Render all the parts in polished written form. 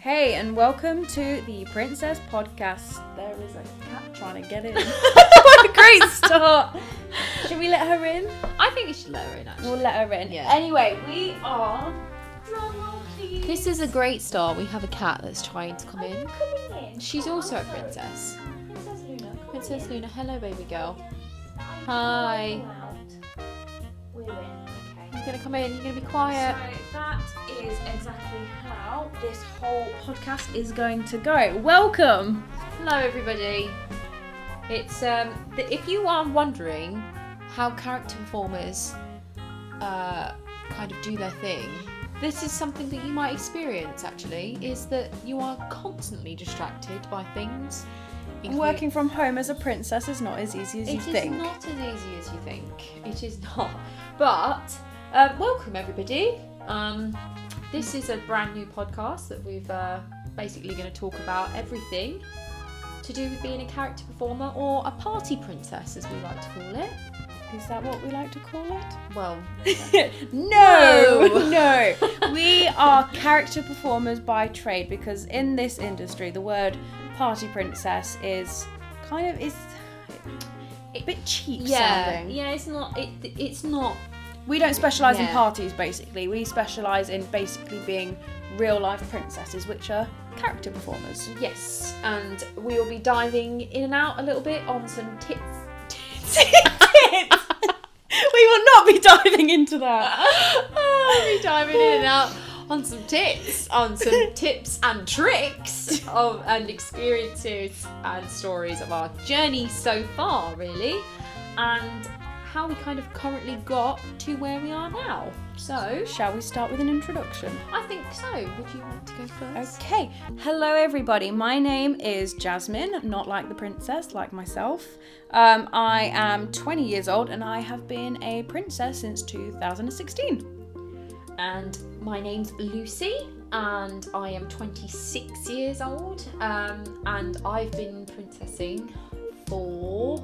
Hey, and welcome to the Princess Podcast. There is a cat trying to get in. What a great start. Should we let her in? I think we should let her in, actually. We'll let her in. Yeah. Anyway, we are... Drum roll, please. This is a great start. We have a cat that's trying to come Are in. you coming in? She's Oh, also a I'm sorry. princess. Princess Luna. come Princess in. Luna, hello, baby girl. I'm Hi. going out. We're in. Okay. You're going to come in. You're going to be quiet. So that is exactly how this whole podcast is going to go. Welcome. Hello, everybody. It's if you are wondering how character performers kind of do their thing, this is something that you might experience. Actually, is that you are constantly distracted by things. Working from home as a princess is not as easy as you think. It is not as easy as you think. It is not. But welcome, everybody. This is a brand new podcast that we've basically going to talk about everything to do with being a character performer or a party princess, as we like to call it. Is that what we like to call it? Well, No. We are character performers by trade because in this industry, the word party princess is kind of a bit cheap sounding. yeah, it's not. It's not. We don't specialise in Yeah. parties, basically. We specialise in basically being real life princesses, which are character performers. Yes, and we will be diving in and out a little bit on some tips. We will not be diving into that. We'll be diving in and out on some tips, and tricks and experiences and stories of our journey so far, really, and how we kind of currently got to where we are now. So, Shall we start with an introduction? I think so. Would you like to go first? Okay. Hello, everybody. My name is Jasmine, not like the princess, like myself. I am 20 years old and I have been a princess since 2016. And my name's Lucy, and I am 26 years old, and I've been princessing for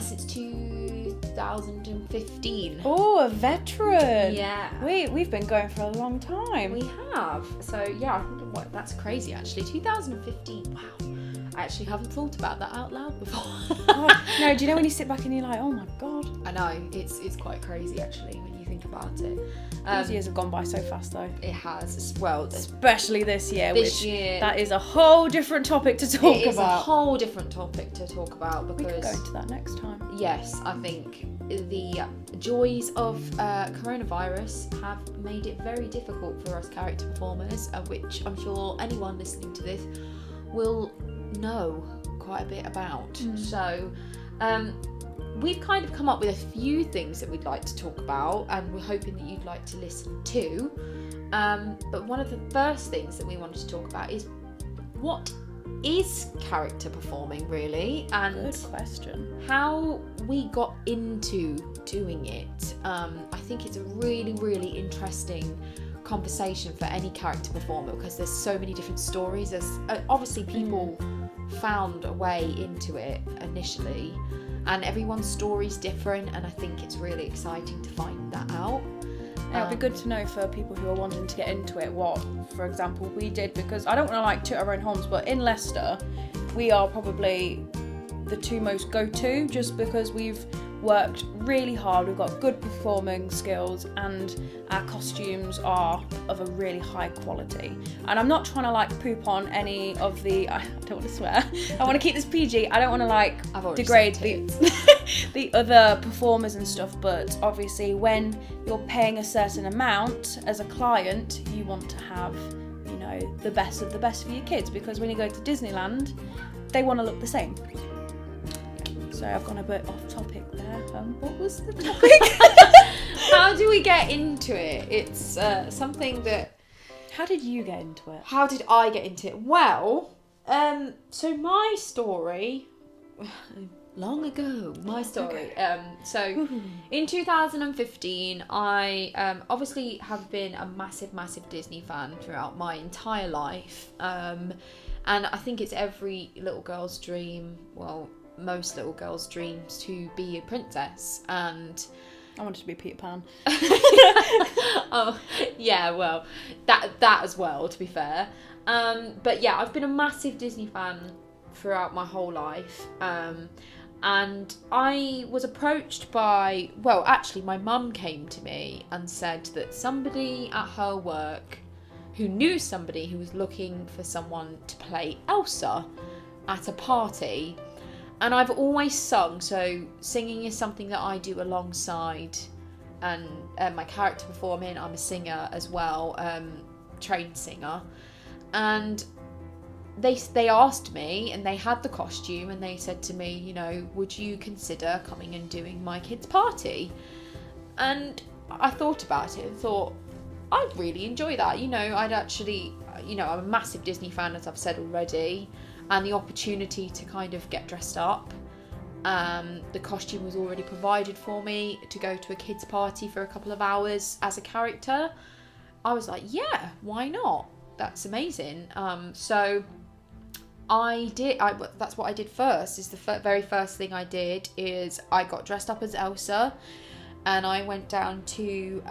since 2015. Oh, a veteran. Yeah. We've been going for a long time. We have. So yeah, I think that's crazy actually. 2015. Wow. I actually haven't thought about that out loud before. God. No, do you know when you sit back and you're like, oh my God. I know, it's quite crazy actually when you think about it. These years have gone by so fast though. It has. Well, Especially this year, this which year that is a whole different topic to talk it is a about. whole different topic to talk about We could because go into that next time. yes, I think the joys of coronavirus have made it very difficult for us character performers, which I'm sure anyone listening to this will know quite a bit about. So we've kind of come up with a few things that we'd like to talk about, and we're hoping that you'd like to listen to. But one of the first things that we wanted to talk about is what is character performing really, and Good question. how we got into doing it. I think it's a really, really interesting conversation for any character performer because there's so many different stories. There's obviously people found a way into it initially, and everyone's story's different, and I think it's really exciting to find that out. It'd be good to know for people who are wanting to get into it what, for example, we did, because I don't want to toot our own horns, but in Leicester, we are probably the two most go-to just because we've worked really hard, we've got good performing skills, and our costumes are of a really high quality. And I'm not trying to poop on any of the, I don't want to swear, I want to keep this PG, I don't want to I've already degrade said the other performers and stuff, but obviously when you're paying a certain amount as a client, you want to have, the best of the best for your kids, because when you go to Disneyland, they want to look the same. So I've gone a bit off topic there. What was the topic? How do we get into it? It's something that... How did you get into it? How did I get into it? Well, so my story... Long ago, my story. So in 2015, I obviously have been a massive Disney fan throughout my entire life. And I think it's every little girl's dream, well, most little girls' dreams to be a princess. And I wanted to be Peter Pan. Oh, yeah, well, that as well, to be fair. But yeah, I've been a massive Disney fan throughout my whole life. And I was approached by, well, actually, my mum came to me and said that somebody at her work who knew somebody who was looking for someone to play Elsa at a party. And I've always sung, so singing is something that I do alongside and my character performing. I'm a singer as well, trained singer. And they asked me, and they had the costume, and they said to me, you know, would you consider coming and doing my kid's party? And I thought about it and thought, I'd really enjoy that. You know, I'd actually, you know, I'm a massive Disney fan, as I've said already, and the opportunity to kind of get dressed up. The costume was already provided for me to go to a kid's party for a couple of hours as a character. I was like, yeah, why not? That's amazing. So that's what I did first. Is the very first thing I did is I got dressed up as Elsa, and I went down to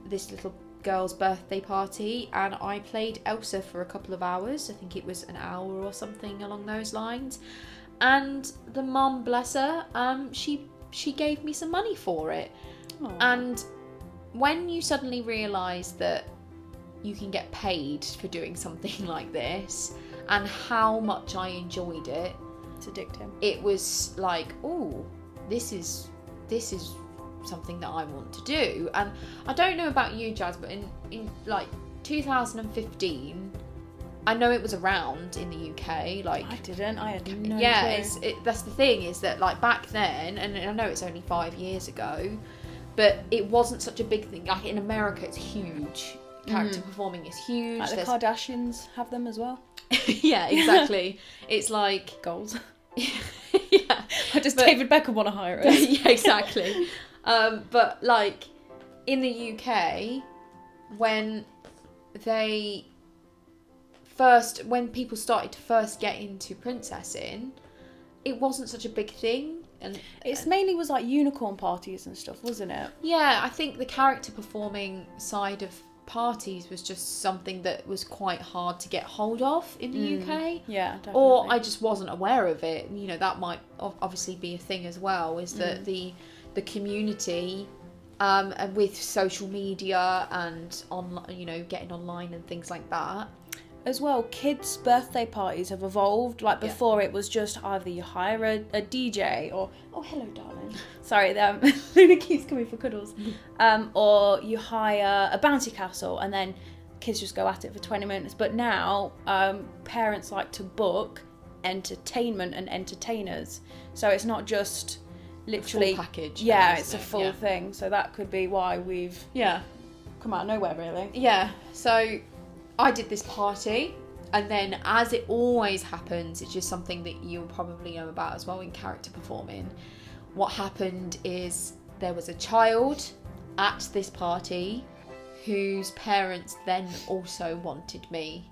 this little girl's birthday party, and I played Elsa for a couple of hours. I think it was an hour or something along those lines. And the mum, bless her, she gave me some money for it. Aww. And when you suddenly realise that you can get paid for doing something like this, and how much I enjoyed it, It's addicting. it was like, oh, this is something that I want to do. And I don't know about you, Jazz, but in like 2015, I know it was around in the UK. Like, I didn't. I had no yeah, clue. that's the thing, is that like back then, and I know it's only 5 years ago, but it wasn't such a big thing. Like in America, it's huge. Character performing is huge. Like the Kardashians have them as well. Yeah, exactly. It's like Goals. yeah, Does David Beckham want to hire us? yeah, exactly. But like in the UK, when people started to first get into princessing, it wasn't such a big thing. And It's mainly was like unicorn parties and stuff, wasn't it? yeah, I think the character performing side of parties was just something that was quite hard to get hold of in the UK. Yeah, definitely. Or I just wasn't aware of it. You know, that might obviously be a thing as well, is that the community, and with social media and you know, getting online and things like that. As well, kids' birthday parties have evolved. Like before, it was just either you hire a DJ or hello, darling. Sorry, Luna keeps coming for cuddles. Or you hire a bouncy castle, and then kids just go at it for 20 minutes. But now, parents like to book entertainment and entertainers, so it's not just literally full package. Yeah, it's a full thing. So that could be why we've Yeah. come out of nowhere, really. Yeah. So I did this party, and then, as it always happens, it's just something that you'll probably know about as well in character performing. What happened is there was a child at this party whose parents then also wanted me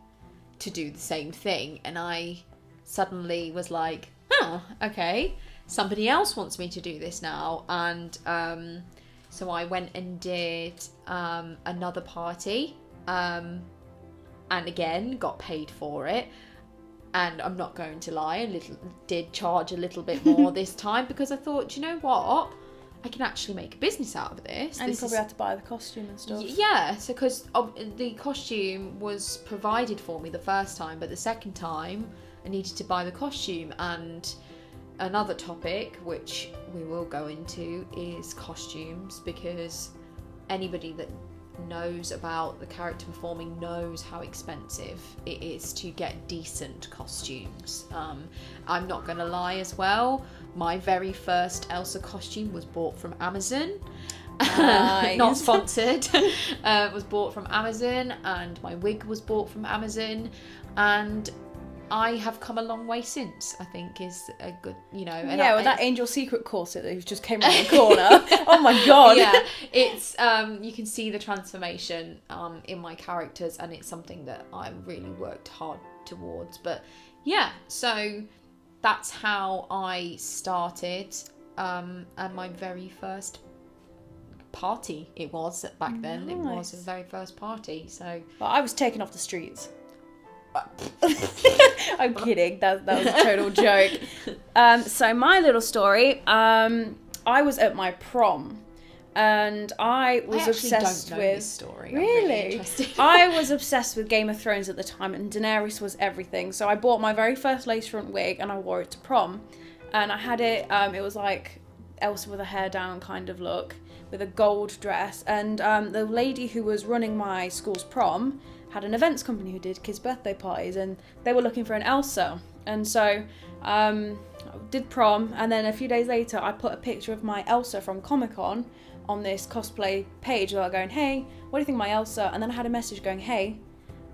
to do the same thing, and I suddenly was like, oh, okay, somebody else wants me to do this now. And so I went and did another party, and again got paid for it. And I'm not going to lie, did charge a little bit more this time, because I thought, you know what, I can actually make a business out of this. And you probably had to buy the costume and stuff. Yeah, so because the costume was provided for me the first time, but the second time I needed to buy the costume. And another topic which we will go into is costumes, because anybody that knows about the character performing knows how expensive it is to get decent costumes. I'm not gonna lie as well, my very first Elsa costume was bought from Amazon. Nice. Not sponsored. Was bought from Amazon, and my wig was bought from Amazon, and I have come a long way since, I think, is a good, you know. And yeah, with that Angel Secret corset that just came around the corner. Oh my god. Yeah, it's you can see the transformation in my characters, and it's something that I really worked hard towards. But yeah, so that's how I started, and my very first party it was back then. It was Nice. the very first party. So Well, I was taken off the streets. I'm kidding. That was a total joke. So my little story. I was at my prom, and I was I actually obsessed don't know with. this story. I'm Really? interested. I was obsessed with Game of Thrones at the time, and Daenerys was everything. So I bought my very first lace front wig, and I wore it to prom, and I had it. It was like Elsa with her hair down kind of look, with a gold dress, and the lady who was running my school's prom had an events company who did kids' birthday parties, and they were looking for an Elsa, and so I did prom, and then a few days later I put a picture of my Elsa from Comic-Con on this cosplay page. They were going, hey, what do you think of my Elsa? And then I had a message going, hey,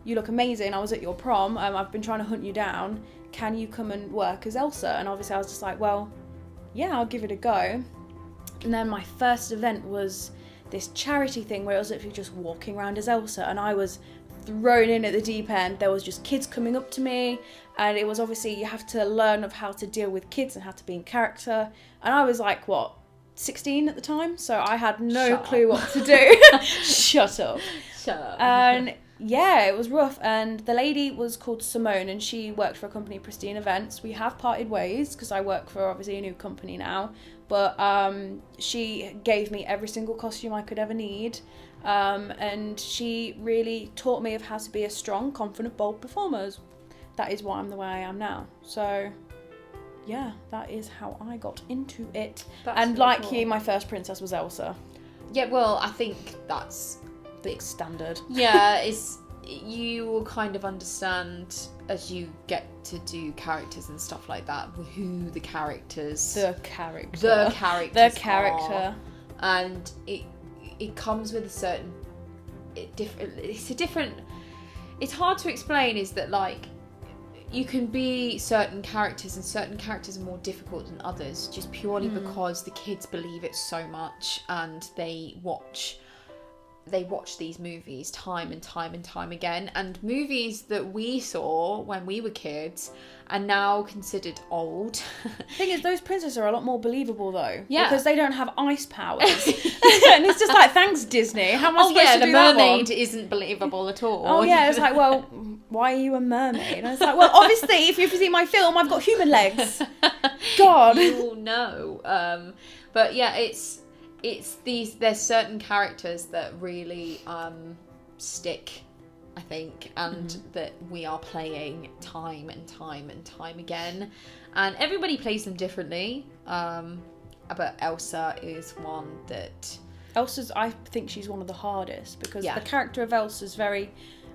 you look amazing, I was at your prom, I've been trying to hunt you down, can you come and work as Elsa? And obviously I was just like, well, yeah, I'll give it a go. And then my first event was this charity thing where it was literally just walking around as Elsa, and I was thrown in at the deep end. There was just kids coming up to me, and it was obviously you have to learn of how to deal with kids and how to be in character, and I was like 16 at the time, so I had no clue what to do. Shut up. And yeah, it was rough, and the lady was called Simone, and she worked for a company, Pristine Events. We have parted ways because I work for obviously a new company now, but she gave me every single costume I could ever need. And she really taught me of how to be a strong, confident, bold performer. That is why I'm the way I am now. So, yeah, that is how I got into it. That's and really like cool. you, my first princess was Elsa. Yeah, well, I think that's Big standard. yeah. It's you will kind of understand as you get to do characters and stuff like that who the characters The character. the characters are. And it comes with a certain it's hard to explain, is that like you can be certain characters, and certain characters are more difficult than others just purely because the kids believe it so much, and they watch these movies time and time and time again, and movies that we saw when we were kids are now considered old. Thing is, those princesses are a lot more believable though. Yeah. Because they don't have ice powers. And it's just like, thanks Disney. How am I supposed to the do that mermaid one? isn't believable at all. Oh yeah, it's like, well, why are you a mermaid? And it's like, well, obviously, if you've seen my film, I've got human legs. God. You will know. But yeah, there's certain characters that really stick, I think, and that we are playing time and time and time again, and everybody plays them differently, but Elsa is one that I think she's one of the hardest, because Yeah. the character of Elsa's very,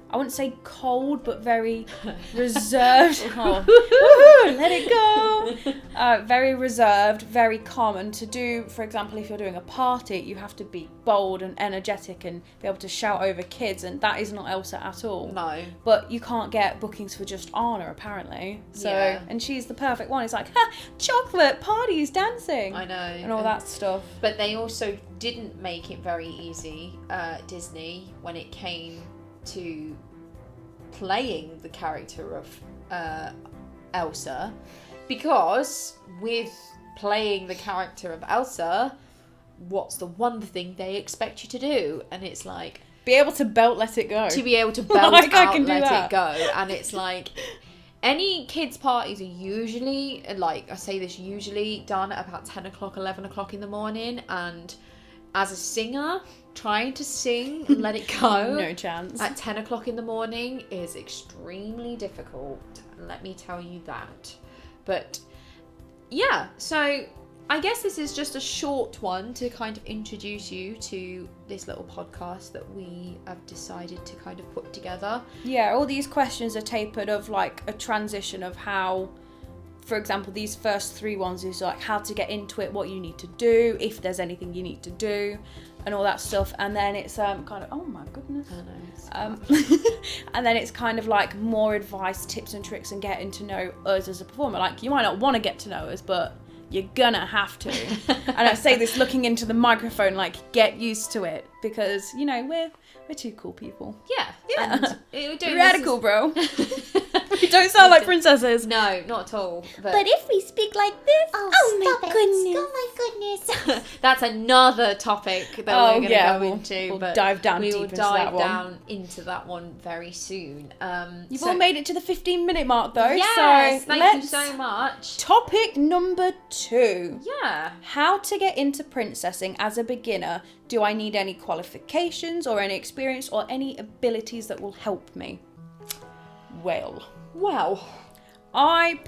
I wouldn't say cold, but very reserved. Oh, woohoo, let it go. Very reserved, very calm. And to do, for example, if you're doing a party, you have to be bold and energetic and be able to shout over kids, and that is not Elsa at all. no. But you can't get bookings for just Anna, apparently. So, Yeah. and she's the perfect one. It's like, ha, chocolate, parties, dancing. I know. And all that stuff. But they also didn't make it very easy, Disney, when it came to playing the character of Elsa, because with playing the character of Elsa, what's the one thing they expect you to do? And it's like, Be able to belt, let it go. to be able to belt Like, I out, can do let that. it go. And it's like, any kids' parties are usually, like I say this, usually done at about 10 o'clock, 11 o'clock in the morning, and as a singer, trying to sing Let It Go No chance. at 10 o'clock in the morning is extremely difficult, let me tell you that. But yeah, so I guess this is just a short one to kind of introduce you to this little podcast that we have decided to kind of put together. Yeah, all these questions are tapered of like a transition of how, for example, these first 3 ones is like how to get into it, what you need to do, if there's anything you need to do, and all that stuff. And then it's kind of, oh my goodness. I know. It's And then it's kind of like more advice, tips and tricks, and getting to know us as a performer. Like, you might not want to get to know us, but you're gonna have to. And I say this looking into the microphone, like, get used to it, because, you know, we're two cool people. yeah. Yeah. And we're doing Radical, bro. We don't sound like princesses. No, not at all. But if we speak like this, oh my goodness. That's another topic that we're going to go into. We'll but dive down we deep will into that dive one. down into that one very soon. You've all made it to the 15-minute mark, though. Yes, so thank you so much. Topic number 2. Yeah. How to get into princessing as a beginner. Do I need any qualifications or any experience or any abilities that will help me? Well, I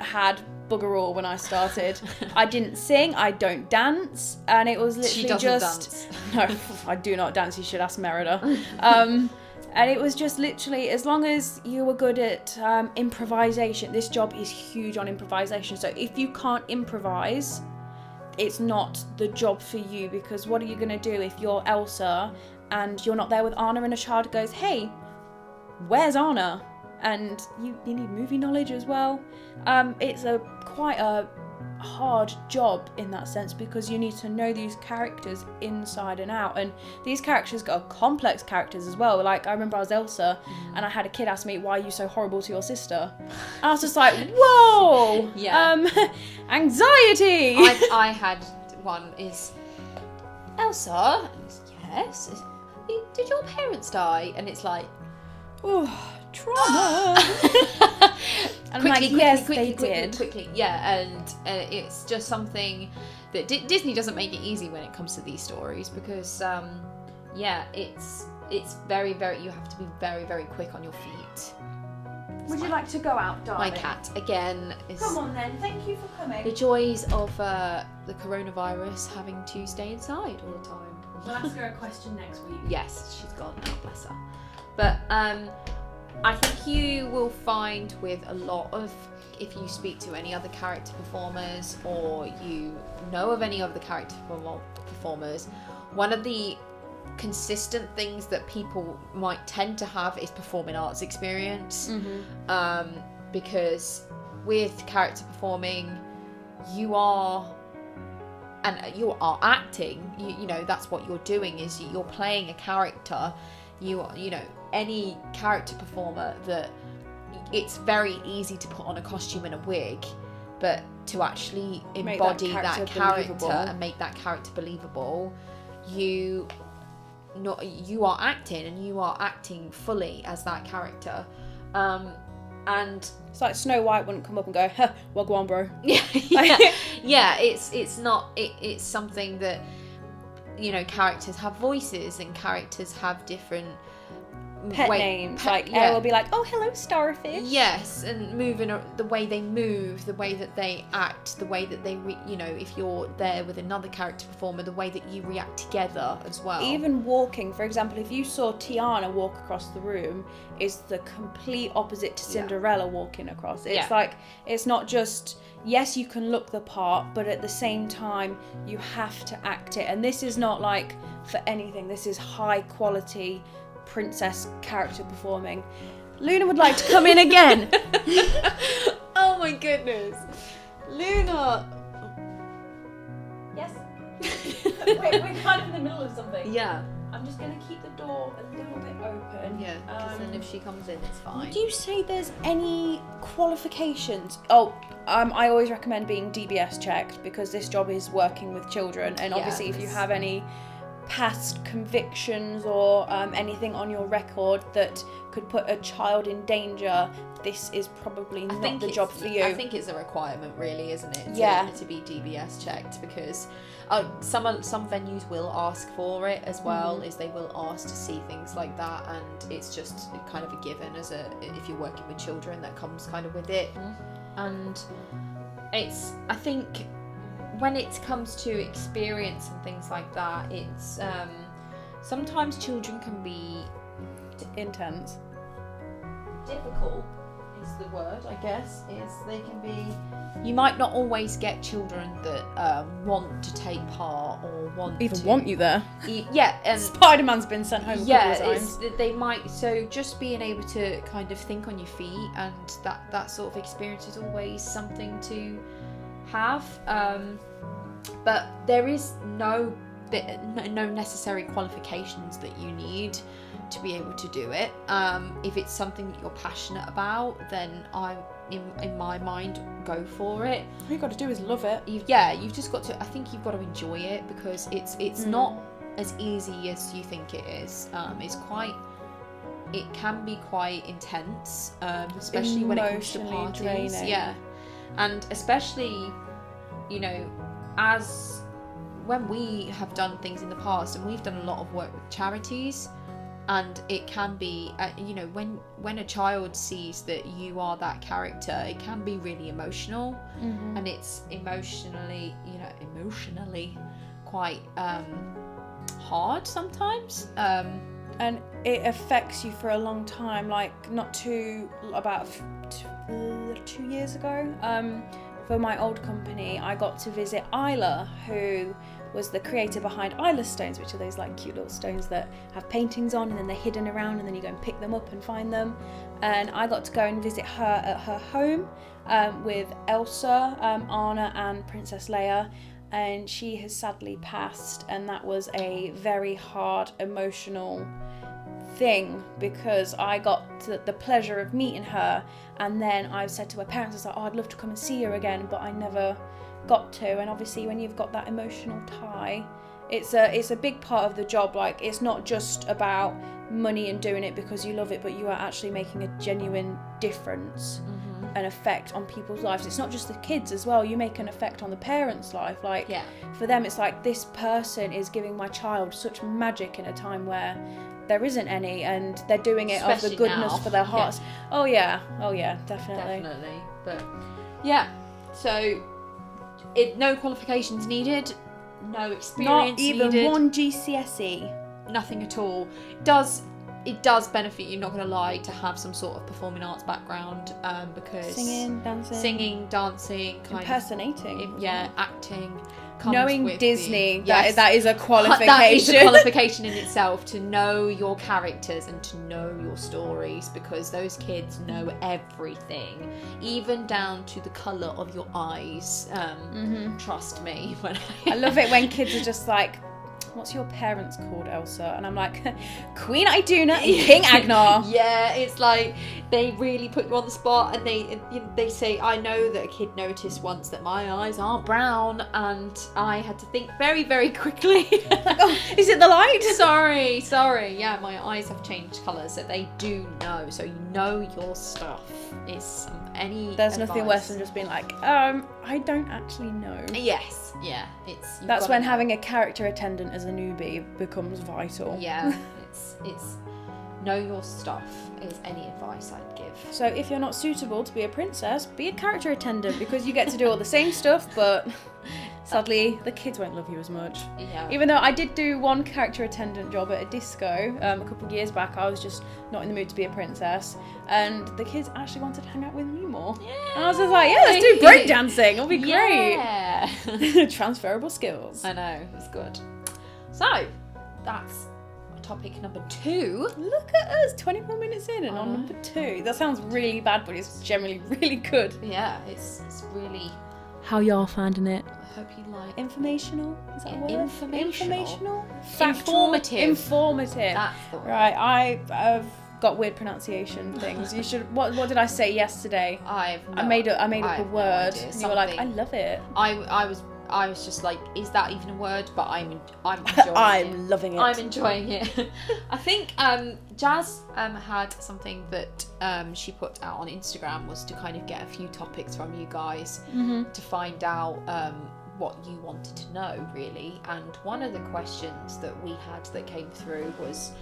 had bugger all when I started. I didn't sing, I don't dance, and it was literally She doesn't dance. No, I do not dance. You should ask Merida. And it was just literally, as long as you were good at improvisation. This job is huge on improvisation. So if you can't improvise, it's not the job for you, because what are you going to do if you're Elsa and you're not there with Anna and a child goes, hey, where's Anna? And you need movie knowledge as well. It's quite a hard job in that sense, because you need to know these characters inside and out, and these characters are complex characters as well. Like, I remember I was Elsa and I had a kid ask me, why are you so horrible to your sister? And I was just like, whoa, anxiety. I had one is Elsa. Yes. Did your parents die? And it's like, oh, trauma. And I'm like, yes, they did. Quickly, yeah, and it's just something that Disney doesn't make it easy when it comes to these stories, because, it's very, very, you have to be very, very quick on your feet. Would you like to go out, darling? My cat, again, is... Come on then, thank you for coming. The joys of the coronavirus, having to stay inside all the time. We'll ask her a question next week. Yes, she's gone now, bless her. But, I think you will find with a lot of, if you speak to any other character performers or you know of any of the character performers, one of the consistent things that people might tend to have is performing arts experience. Because with character performing, you are acting, you know, that's what you're doing, is you're playing a character. You know, any character performer, that it's very easy to put on a costume and a wig, but to actually embody that character and make that character believable, you are acting, and you are acting fully as that character. And it's like Snow White wouldn't come up and go, huh, well, go on, bro. yeah, it's something that, you know, characters have voices and characters have different names. Air will be like, oh, hello, starfish. Yes, and the way they move, the way that they act, the way that they, if you're there with another character performer, the way that you react together as well. Even walking, for example, if you saw Tiana walk across the room, is the complete opposite to Cinderella walking across. It's like, it's not just, yes, you can look the part, but at the same time, you have to act it. And this is not like for anything. This is high quality princess character performing. Luna would like to come in again. Oh my goodness. Luna. Yes. Wait, we're kind of in the middle of something. Yeah. I'm just going to keep the door a little bit open. Yeah, because then if she comes in, it's fine. Would you say there's any qualifications? Oh, I always recommend being DBS checked, because this job is working with children, and obviously if you have any past convictions or anything on your record that could put a child in danger, this is probably not the job for you. I think it's a requirement, really, isn't it? To be DBS checked, because some venues will ask for it as well. Is they will ask to see things like that, and it's just kind of a given if you're working with children, that comes kind of with it. And I think when it comes to experience and things like that, it's sometimes children can be intense. Difficult is the word, I guess. They can be. You might not always get children that want to take part or want you there. Yeah, and Spider-Man's been sent home a couple of times. They might. So just being able to kind of think on your feet, and that sort of experience is always something to have. But there is no necessary qualifications that you need to be able to do it. If it's something that you're passionate about, then in my mind, go for it. All you got to do is love it. You've just got to. I think you've got to enjoy it, because it's not as easy as you think it is. It can be quite intense, especially when it comes to Emotionally parties. draining. Yeah, and especially, you know, as when we have done things in the past, and we've done a lot of work with charities, and it can be, you know, when a child sees that you are that character, it can be really emotional, and it's emotionally quite hard sometimes. And it affects you for a long time. Like about 2 years ago, for my old company, I got to visit Isla, who was the creator behind Isla stones, which are those like cute little stones that have paintings on, and then they're hidden around, and then you go and pick them up and find them. And I got to go and visit her at her home with Elsa, Anna, and Princess Leia. And she has sadly passed, and that was a very hard emotional thing, because I got the pleasure of meeting her, and then I said to her parents, I was like, oh, I'd love to come and see her again, but I never got to. And obviously when you've got that emotional tie, it's a big part of the job. Like, it's not just about money and doing it because you love it, but you are actually making a genuine difference, an effect on people's lives. It's not just the kids as well, you make an effect on the parents' life. Like, for them it's like, this person is giving my child such magic in a time where there isn't any, and they're doing it of the goodness now, for their hearts. Oh yeah, definitely. But yeah, so no qualifications needed, no experience needed. Not even one GCSE. Nothing at all. It does benefit you, not going to lie, to have some sort of performing arts background, because singing, dancing, impersonating, acting. Knowing Disney, that is a qualification. That is a qualification in itself, to know your characters and to know your stories, because those kids know everything, even down to the colour of your eyes. Trust me. I love it when kids are just like, what's your parents called, Elsa? And I'm like, Queen Iduna and King Agnar. Yeah, it's like they really put you on the spot, and they say, I know that a kid noticed once that my eyes aren't brown, and I had to think very, very quickly. Like, oh, is it the light? Sorry. Yeah, my eyes have changed colour, so they do know. So you know your stuff. Is There's nothing worse than just being like, I don't actually know. Yes. Yeah, that's when having a character attendant as a newbie becomes vital. Yeah, it's know your stuff is any advice I'd give. So if you're not suitable to be a princess, be a character attendant, because you get to do all the same stuff, but sadly the kids won't love you as much. Yeah. Even though I did do one character attendant job at a disco a couple of years back, I was just not in the mood to be a princess, and the kids actually wanted to hang out with me more. Yeah. And I was just like, yeah, let's do breakdancing, it'll be great. Yeah. Transferable skills. I know, it's good. So that's topic number 2. Look at us, 24 minutes in and on number 2. That sounds really bad, but it's generally really good. Yeah, it's really... How y'all finding it? I hope you like... Informational? Is that a word? Informational? Factual? Informative. That's the word. Right, I've got weird pronunciation things. You should... What did I say yesterday? I made up a word. And you were like, I love it. I was just like, is that even a word? But I'm enjoying it. I'm loving it. I'm enjoying it. I think Jazz had something that she put out on Instagram, was to kind of get a few topics from you guys to find out what you wanted to know, really. And one of the questions that we had that came through was,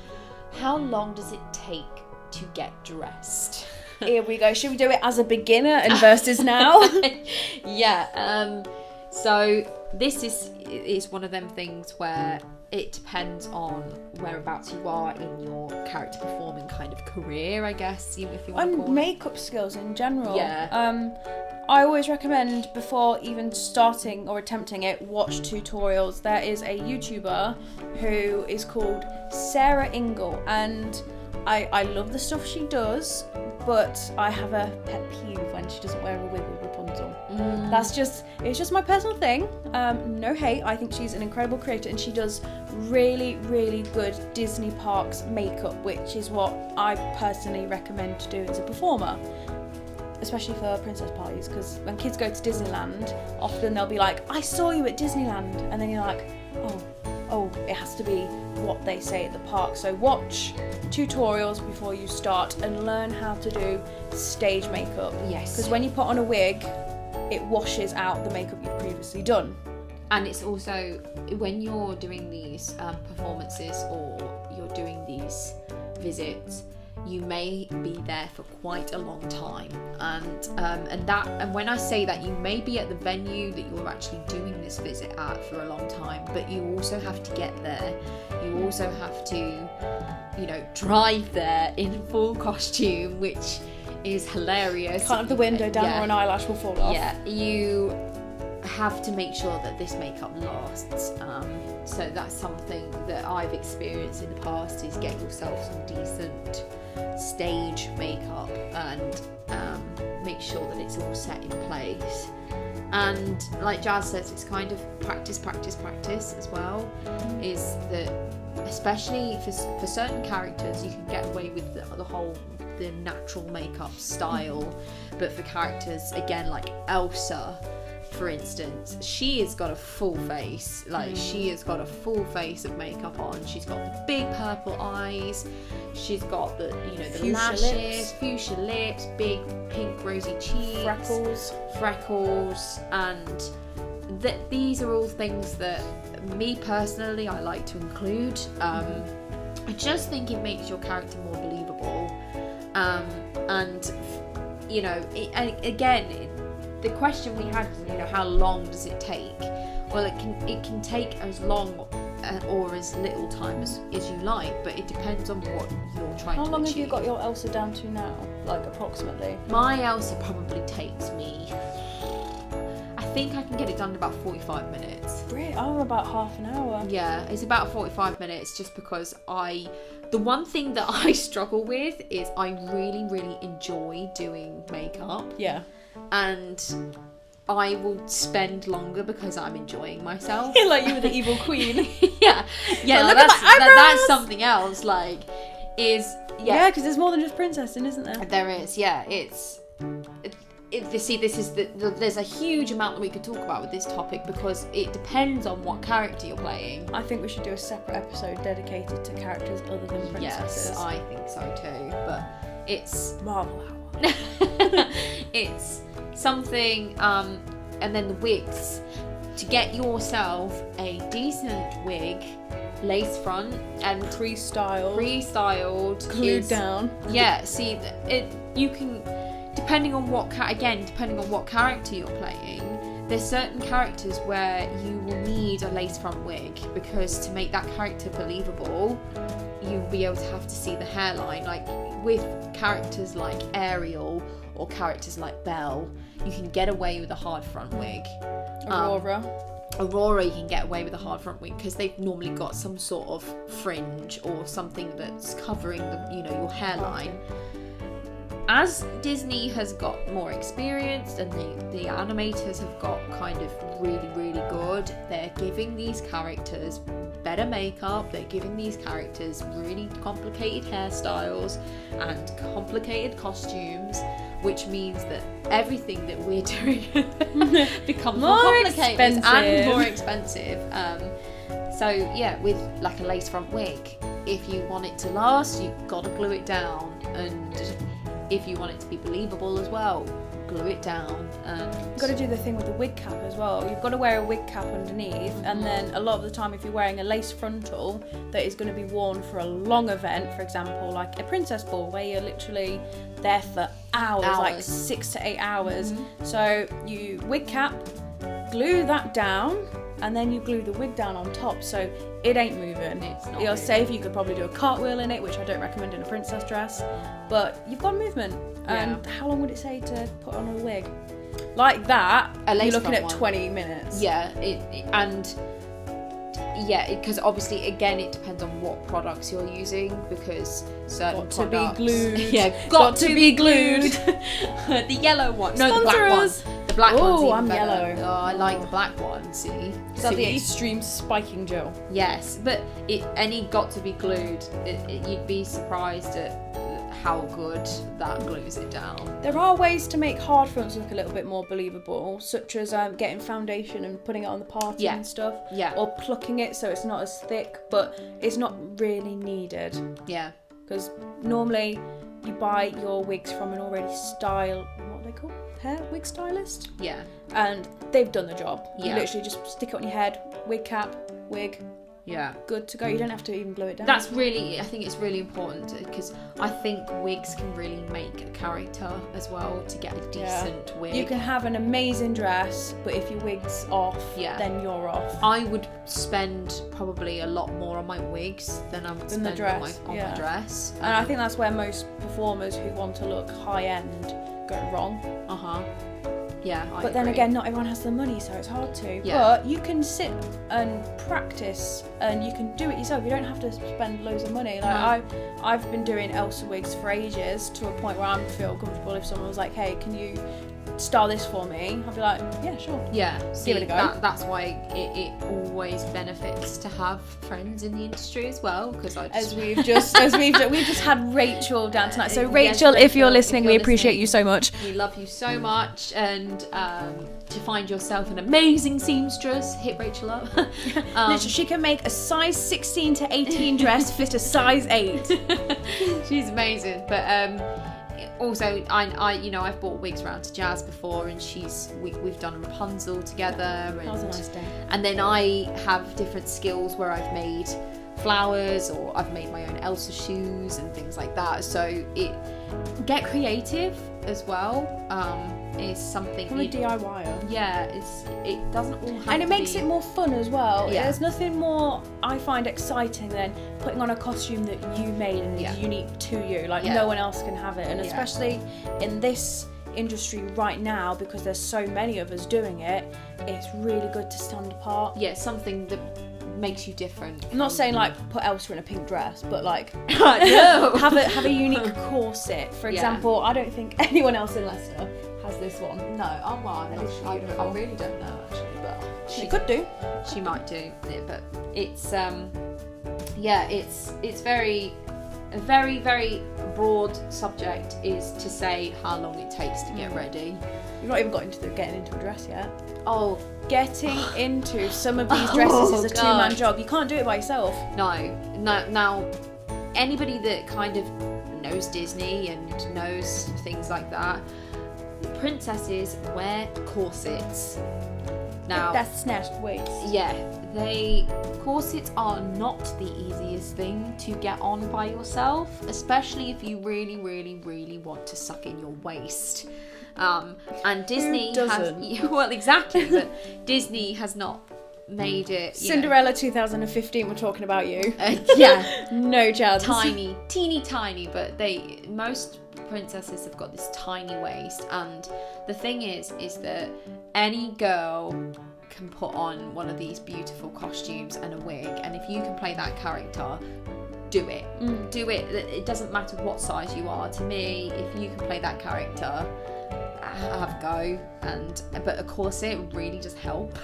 how long does it take to get dressed? Here we go. Should we do it as a beginner and versus now? Yeah. So this is one of them things where it depends on whereabouts you are in your character performing kind of career, I guess, if you want to call it. And makeup skills in general. Yeah. I always recommend, before even starting or attempting it, watch tutorials. There is a YouTuber who is called Sarah Ingle, and I love the stuff she does, but I have a pet peeve when she doesn't wear a wig with Rapunzel. It's just my personal thing. No hate, I think she's an incredible creator, and she does really, really good Disney parks makeup, which is what I personally recommend to do as a performer. Especially for princess parties, because when kids go to Disneyland, often they'll be like, I saw you at Disneyland, and then you're like, oh, it has to be what they say at the park. So watch tutorials before you start and learn how to do stage makeup. Yes. Because when you put on a wig, it washes out the makeup you've previously done. And it's also, when you're doing these performances or you're doing these visits, you may be there for quite a long time, and when I say that, you may be at the venue that you're actually doing this visit at for a long time, but you also have to get there. You also have to, drive there in full costume, which is hilarious. Can't have the window down or an eyelash will fall off. Yeah, you have to make sure that this makeup lasts. So that's something that I've experienced in the past, is get yourself some decent stage makeup and make sure that it's all set in place. And like Jazz says, it's kind of practice as well. Is that, especially for certain characters, you can get away with the natural makeup style, but for characters again like Elsa, for instance, she has got a full face. She has got a full face of makeup on. She's got the big purple eyes. She's got the Fuchsia lashes, fuchsia lips, big pink rosy cheeks, freckles, and these are all things that me personally I like to include. I just think it makes your character more believable. The question we had is, how long does it take? Well, it can take as long or as little time as you like, but it depends on what you're trying to achieve. How long have you got your Elsa down to now, like approximately? My Elsa probably takes me, I think I can get it done in about 45 minutes. Really? I'm about half an hour. Yeah, it's about 45 minutes, just because the one thing that I struggle with is I really, really enjoy doing makeup. Yeah. And I will spend longer because I'm enjoying myself. Like you were the evil queen. yeah, Like, look at my eyebrows! that's something else. Yeah, because there's more than just princessing, isn't there? There is. Yeah, there's a huge amount that we could talk about with this topic, because it depends on what character you're playing. I think we should do a separate episode dedicated to characters other than princesses. Yes, I think so too. But it's Marvel Hour. It's something, and then the wigs. To get yourself a decent wig, lace front and pre-styled, glued down. Yeah, see, you can, depending on what character you're playing, there's certain characters where you will need a lace front wig, because to make that character believable, you'll be able to have to see the hairline. Like with characters like Ariel or characters like Belle, you can get away with a hard front wig. Aurora, you can get away with a hard front wig because they've normally got some sort of fringe or something that's covering your hairline. As Disney has got more experienced and the animators have got kind of really, really good, they're giving these characters better makeup, they're giving these characters really complicated hairstyles and complicated costumes, which means that everything that we're doing becomes more complicated and more expensive. So yeah, with like a lace front wig, if you want it to last, you've got to glue it down, and if you want it to be believable as well, glue it down. And you've got to do the thing with the wig cap as well. You've got to wear a wig cap underneath, and then a lot of the time if you're wearing a lace frontal that is going to be worn for a long event, for example like a princess ball where you're literally there for hours. Like 6 to 8 hours. So you wig cap, glue that down, and then you glue the wig down on top, so it ain't moving. You're safe. You could probably do a cartwheel in it, which I don't recommend in a princess dress, but you've got movement. And how long would it say to put on a wig? Like that, A lace you're looking front at one. 20 minutes. Because obviously again it depends on what products you're using, because certain Got to be products glued. yeah, Got to be glued. The yellow one, no, the Sponsor black one. us. The black one's Ooh, even I'm better. yellow. Oh, I like the black one. See, Is that the extreme spiking gel? yes, but any got to be glued. You'd be surprised at how good that glues it down. There are ways to make hard fronts look a little bit more believable, such as getting foundation and putting it on the parting Yeah. and stuff. Yeah. Or plucking it so it's not as thick, but it's not really needed. Yeah. Because normally you buy your wigs from an already what are they called? Hair wig stylist? Yeah. And they've done the job. You Yeah. literally just stick it on your head, wig cap, wig, Yeah. good to go. You don't have to even glue it down. I think it's really important, because I think wigs can really make a character as well, to get a decent wig. You can have an amazing dress, but if your wig's off, Yeah. then you're off. I would spend probably a lot more on my wigs than I would Than the spend dress, on my dress. And I think that's where most performers who want to look high end go wrong. Yeah, But then again, not everyone has the money, so it's hard to. Yeah. But you can sit and practice, and you can do it yourself. You don't have to spend loads of money. Like I've been doing Elsa wigs for ages, to a point where I feel comfortable if someone was like, "Hey, can you style this for me?" I'd be like, "Yeah, sure." yeah, Give it a go. That's why it always benefits to have friends in the industry as well, because We've just had Rachel down tonight. So Yes, Rachel, if you're Rachel, listening, if we you're appreciate listening. you so much. we love you so much, and to find yourself an amazing seamstress, hit Rachel up. Literally, she can make a size 16 to 18 dress fit a size 8. She's amazing, but also I've bought wigs around to Jazz before, and we've done Rapunzel together, and That was a nice day. and then I have different skills where I've made flowers, or I've made my own Elsa shoes and things like that. So get creative as well. Is something From a DIYer. yeah, it doesn't all have And it to makes be, it more fun as well. Yeah. There's nothing more I find exciting than putting on a costume that you made and is Yeah. unique to you. Like Yeah. no one else can have it. And Yeah. especially in this industry right now, because there's so many of us doing it, it's really good to stand apart. yeah, something that makes you different. I'm not saying like put Elsa in a pink dress, but like No. have a unique corset. For Yeah. example, I don't think anyone else in Leicester has this one. No, I'm not. That is I beautiful. really don't know actually, but She could do. she might do it, but it's it's very a very, very broad subject is to say how long it takes to get ready. You've not even got into getting into a dress yet. Oh Getting into some of these dresses is a God. two-man job. You can't do it by yourself. no, now anybody that kind of knows Disney and knows things like that, princesses wear corsets. Now That's snatched weights. yeah, corsets are not the easiest thing to get on by yourself, especially if you really, really, really want to suck in your waist. And Disney doesn't? has well, exactly, but Disney has not made it. you know, Cinderella 2015, we're talking about you. yeah, No chance. tiny, teeny tiny, but most princesses have got this tiny waist, and the thing is that any girl can put on one of these beautiful costumes and a wig, and if you can play that character, do it. Do it. It doesn't matter what size you are. To me, if you can play that character, have a go. But a corset really does help.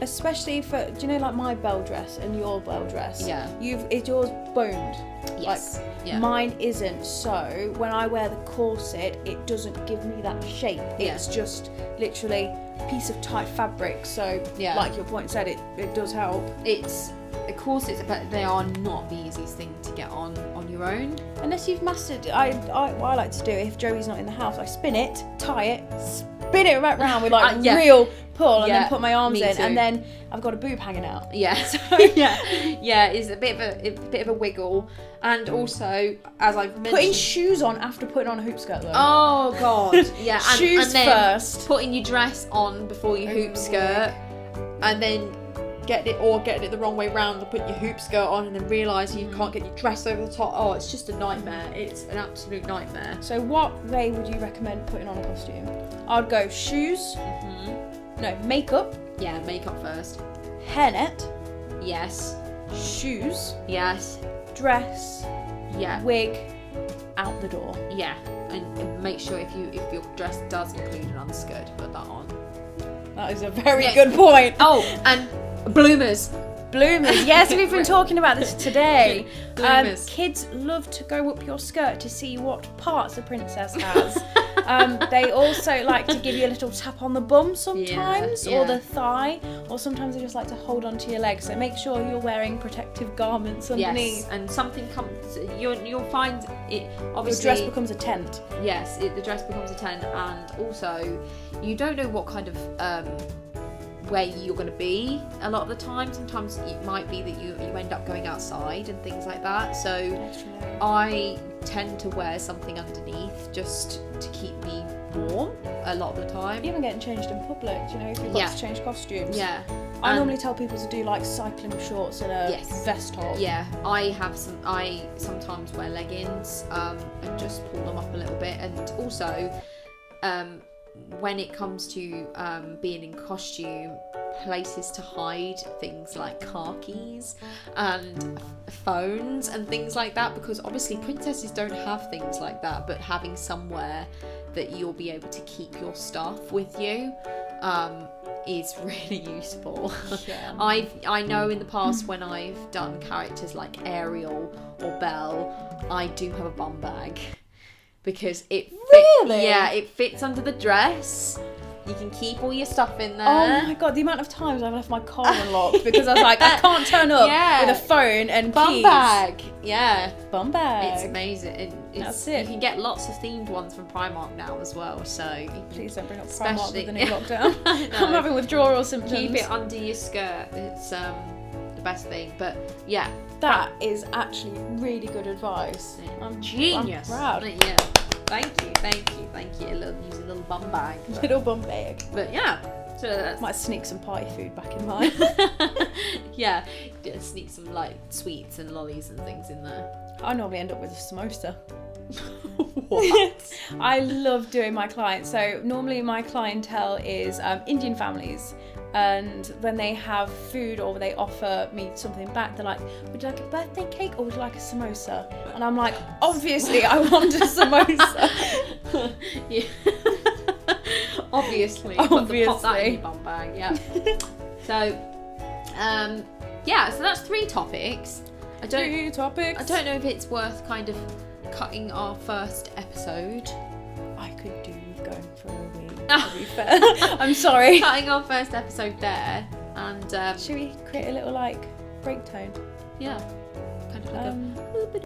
Especially for, do you know, like my bell dress and your bell dress? Yeah. Is yours boned? Yes. Like, Yeah. mine isn't. So when I wear the corset, it doesn't give me that shape. Yeah. It's just literally a piece of tight fabric. So, Yeah. like your point said, it does help. It's corsets, but they are not the easiest thing to get on your own. Unless you've mastered, what I like to do, if Joey's not in the house, I spin it, tie it, spin it right round with like Yeah. real pull, and Yeah, then put my arms me in, too. and then I've got a boob hanging out. Yeah, yeah, it's a bit of a wiggle, and also as I've mentioned, Putting shoes on after putting on a hoop skirt though. oh god, yeah, and, Shoes and then first. putting your dress on before your hoop skirt, and then getting it the wrong way round and putting your hoop skirt on and then realising you can't get your dress over the top. Oh, it's just a nightmare. It's an absolute nightmare. So what way would you recommend putting on a costume? I'd go shoes, no, makeup, Yeah, makeup first. hairnet, Yes. shoes, Yes. dress, Yeah. wig, out the door. Yeah. And make sure if your dress does include an underskirt, put that on. That is a very Yeah. good point. Oh, and bloomers. Bloomers. Yes, we've been talking about this today. Bloomers. Kids love to go up your skirt to see what parts the princess has. They also like to give you a little tap on the bum sometimes, Yeah, or yeah. the thigh, or sometimes they just like to hold onto your legs. So make sure you're wearing protective garments underneath. Yes, and something comes. You'll find it. Your Obviously, dress becomes a tent. yes, the dress becomes a tent, and also you don't know what kind of where you're going to be a lot of the time. Sometimes it might be that you end up going outside and things like that. So That's true. I tend to wear something underneath just to keep me warm a lot of the time. Even getting changed in public, you know, if you've got Yeah. to change costumes. Yeah. I And- normally tell people to do like cycling shorts and a Yes. vest top. Yeah, I sometimes wear leggings and just pull them up a little bit, and also when it comes to being in costume, places to hide things like car keys and phones and things like that, because obviously princesses don't have things like that, but having somewhere that you'll be able to keep your stuff with you is really useful. Yeah. I know in the past when I've done characters like Ariel or Belle, I do have a bum bag because it fits under the dress. You can keep all your stuff in there. Oh my god, the amount of times I've left my car unlocked because I was like, I can't turn up Yeah. with a phone and Bum keys. bag. Yeah. Bum bag. It's amazing. That's it. You can get lots of themed ones from Primark now as well. So Please don't bring up Primark Especially- with the new lockdown. No. I'm having withdrawal symptoms. keep it under your skirt. It's the best thing. But yeah, That is actually really good advice. I'm genius. I'm proud. Yeah. Thank you. Use a little bum bag. Little bum bag. But yeah. So that's Might sneak some party food back in mine. yeah. Sneak some like sweets and lollies and things in there. I normally end up with a samosa. What? I love doing my clients. So normally my clientele is Indian families, and when they have food or they offer me something back, they're like, would you like a birthday cake or would you like a samosa? And I'm like, obviously I want a samosa. Yeah. Obviously. Put that in your bum bag. Yeah. So, yeah. So that's 3 topics. I Two topics. don't know if it's worth kind of cutting our first episode. I could do with going for a week, to be fair. I'm sorry. Cutting our first episode there, and Should we create a little like break tone? yeah, kind of like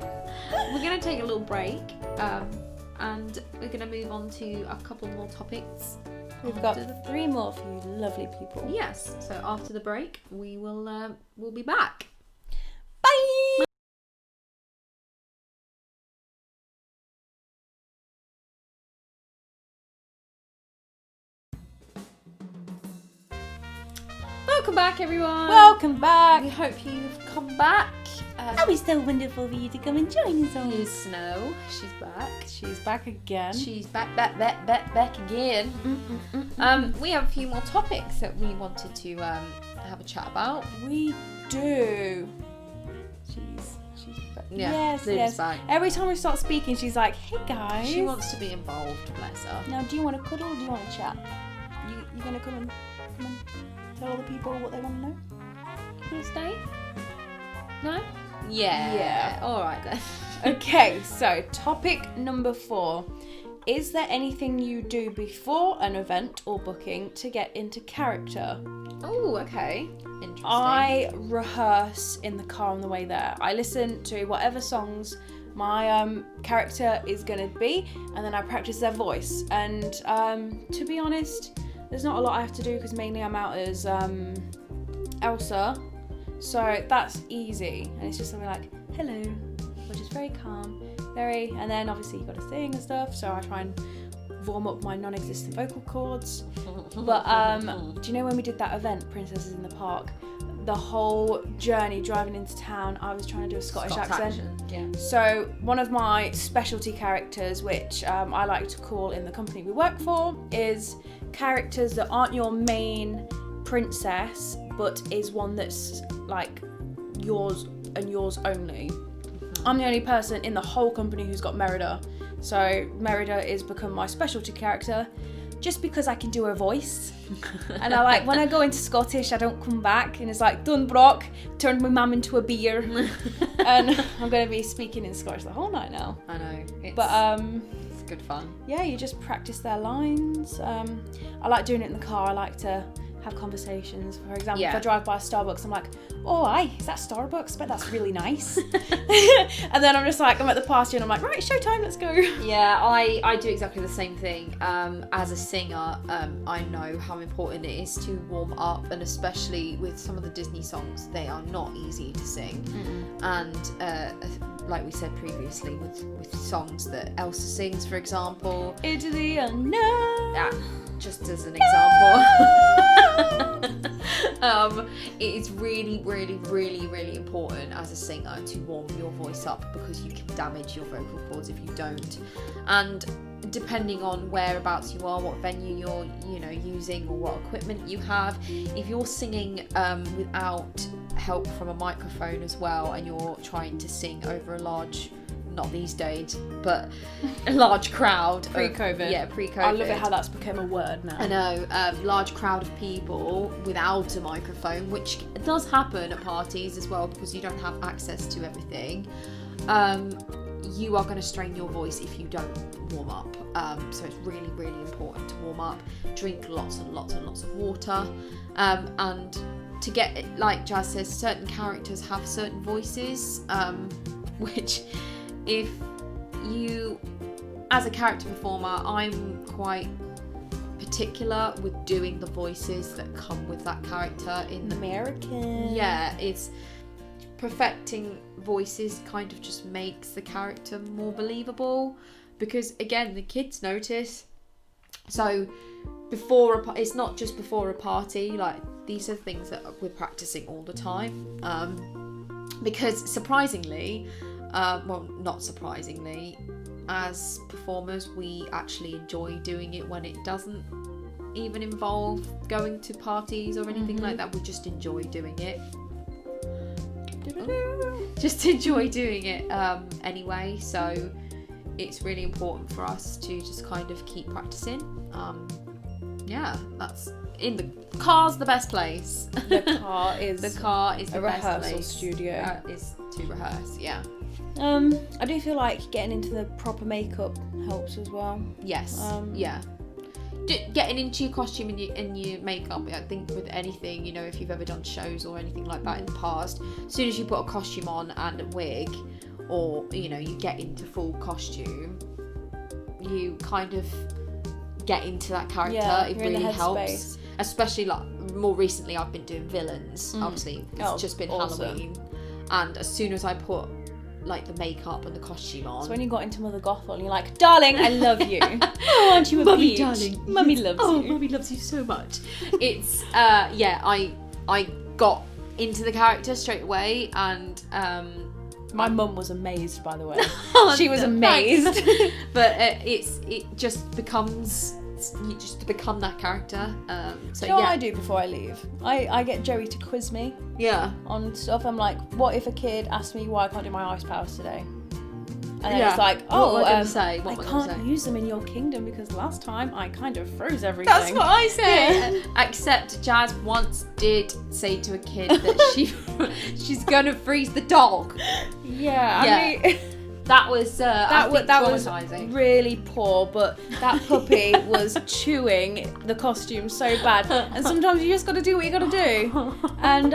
we're gonna take a little break, and we're gonna move on to a couple more topics. We've got after the- 3 more for you lovely people. Yes. So after the break, we'll be back. Bye! Welcome back, everyone. Welcome back! we hope you've come back. It's so wonderful for you to come and join us all. Here's Snow. She's back. She's back again. She's back again. We have a few more topics that we wanted to have a chat about. We do. She's back. Yeah, Yes, Luna's yes. back. Every time we start speaking, she's like, "Hey guys." She wants to be involved, bless her. Now, do you want to cuddle or do you want to chat? You gonna come and tell all the people what they want to know? Can you stay? No? Yeah. Yeah. Alright then. Okay, so topic number 4. Is there anything you do before an event or booking to get into character? Oh, okay. Interesting. I rehearse in the car on the way there. I listen to whatever songs my character is going to be, and then I practice their voice. And to be honest, there's not a lot I have to do because mainly I'm out as Elsa. So that's easy. And it's just something like, hello, which is very calm. And then obviously you've got to sing and stuff. So I try and warm up my non-existent vocal cords. But do you know when we did that event, Princesses in the Park? the whole journey driving into town, I was trying to do a Scottish accent. Yeah. So one of my specialty characters, which I like to call in the company we work for, is characters that aren't your main princess, but is one that's like yours and yours only. I'm the only person in the whole company who's got Merida. So Merida is become my specialty character just because I can do her voice. And I like, when I go into Scottish, I don't come back and it's like, Dunbrock turned my mum into a beer. And I'm going to be speaking in Scottish the whole night now. I know. It's good fun. Yeah, you just practice their lines. I like doing it in the car. I like to have conversations. For example, if I drive by a Starbucks, I'm like, oh, aye, is that Starbucks? I bet that's really nice. And then I'm just like, I'm at the party and I'm like, right, showtime, let's go. Yeah, I do exactly the same thing. As a singer, I know how important it is to warm up, and especially with some of the Disney songs, they are not easy to sing. And like we said previously, with songs that Elsa sings, for example. Into the unknown. Just as an example. It is really, really, really, really important as a singer to warm your voice up, because you can damage your vocal cords if you don't. And depending on whereabouts you are, what venue you're using, or what equipment you have, if you're singing without help from a microphone as well, and you're trying to sing over a large, not these days, but a large crowd. Pre-COVID. Pre-COVID. I love it how that's become a word now. I know, large crowd of people without a microphone, which does happen at parties as well, because you don't have access to everything. You are going to strain your voice if you don't warm up. So it's really, really important to warm up. Drink lots and lots and lots of water. And to get, like Jazz says, certain characters have certain voices, which if you, as a character performer, I'm quite particular with doing the voices that come with that character in the American. Yeah, it's perfecting voices kind of just makes the character more believable, because again, the kids notice. So it's not just before a party, like these are things that we're practicing all the time, because surprisingly, well, not surprisingly, as performers, we actually enjoy doing it when it doesn't even involve going to parties or anything like that. We just enjoy doing it. Just enjoy doing it anyway. So it's really important for us to just kind of keep practicing. That's in the car's the best place. The car is the best rehearsal place. studio. Is to rehearse. Yeah. I do feel like getting into the proper makeup helps as well. Yes. Yeah. Getting into your costume and your makeup, I think with anything, if you've ever done shows or anything like that in the past, as soon as you put a costume on and a wig, or you get into full costume, you kind of get into that character. Yeah, it you're in really the helps. headspace. Especially like more recently, I've been doing villains. Obviously, it's just been awesome. Halloween, and as soon as I put like the makeup and the costume on. So when you got into Mother Gothel and you're like, darling, I love you. Oh, aren't you a Mummy, peach? darling. Mummy loves you. Oh, Mummy loves you so much. It's I got into the character straight away, and my mum was amazed, by the way. Oh, she was no, amazed. But it just becomes, you just become that character. So you know what I do before I leave? I get Joey to quiz me yeah. on stuff. I'm like, what if a kid asked me why I can't do my ice powers today? And then Yeah. it's like, What oh, am I gonna say? What I am I gonna can't say? use them in your kingdom because last time I kind of froze everything. That's what I say. Except Jazz once did say to a kid that she's gonna freeze the dog. Yeah, Yeah. I mean, That was that was traumatizing. really poor, but that puppy was chewing the costume so bad. And sometimes you just got to do what you got to do. And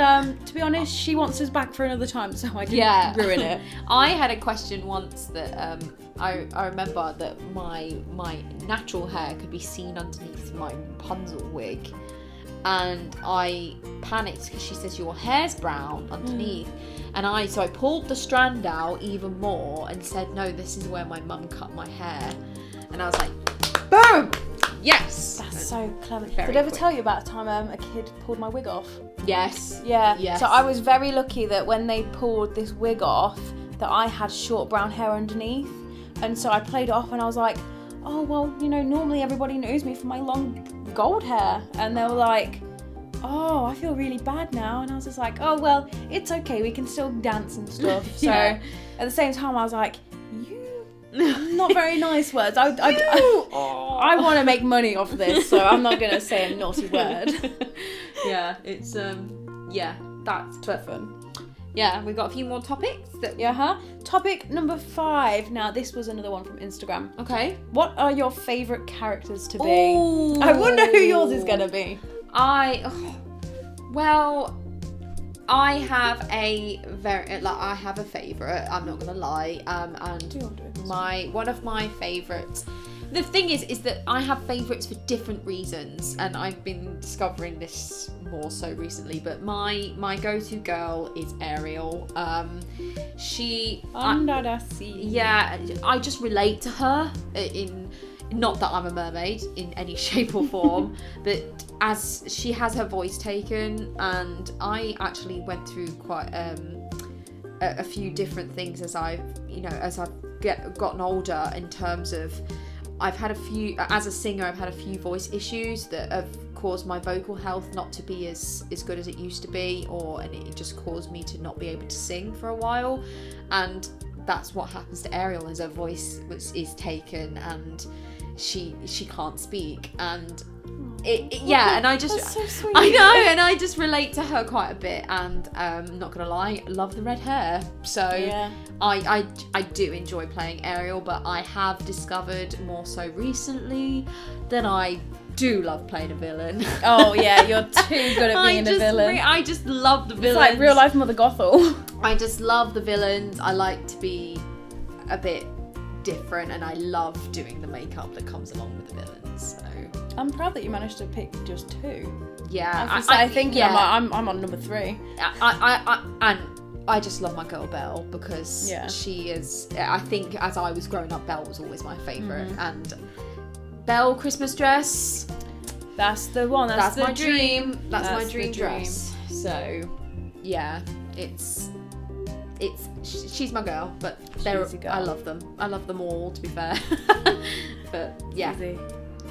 to be honest, she wants us back for another time, so I didn't ruin it. I had a question once that I remember that my natural hair could be seen underneath my Rapunzel wig, and I panicked because she says your hair's brown underneath. And I pulled the strand out even more and said, no, this is where my mum cut my hair. And I was like, boom! Yes! That's so clever. Very Did I ever quick. tell you about a time a kid pulled my wig off? Yes. Yeah. Yes. So I was very lucky that when they pulled this wig off, that I had short brown hair underneath, and so I played it off, and I was like, oh well, normally everybody knows me for my long gold hair, and they were like, oh, I feel really bad now, and I was just like, oh well, it's okay, we can still dance and stuff. So Yeah. at the same time, I was like, not very nice words. I want to make money off this, so I'm not gonna say a naughty word. Yeah, it's that's Fun. yeah. We've got a few more topics. Topic number 5. Now this was another one from Instagram. Okay. What are your favourite characters to be? Ooh. I wonder who yours is gonna be. I have a favourite. I'm not gonna lie. And one of my favourites. The thing is that I have favourites for different reasons, and I've been discovering this more so recently. But my go-to girl is Ariel. Under the sea. Yeah, I just relate to her in. Not that I'm a mermaid in any shape or form, but as she has her voice taken, and I actually went through quite a few different things as I've gotten older, in terms of as a singer, I've had a few voice issues that have caused my vocal health not to be as good as it used to be, and it just caused me to not be able to sing for a while, and that's what happens to Ariel, is her voice is taken and she can't speak, and and I just That's so sweet. I know, and I just relate to her quite a bit, and not gonna lie, love the red hair, so Yeah. I do enjoy playing Ariel, but I have discovered more so recently that I do love playing a villain. Oh yeah, you're too good at being a villain. I just love the It's villains. like real life Mother Gothel. I just love the villains. I like to be a bit different, and I love doing the makeup that comes along with the villains. So I'm proud that you managed to pick just 2. yeah, I think I'm on number 3. I just love my girl Belle, because she is. I think as I was growing up, Belle was always my favourite, and Belle Christmas dress. That's the one. That's my the dream. That's my the dream dress. So yeah, she's my girl, but She's a girl. I love them. I love them all, to be fair. But yeah, Easy.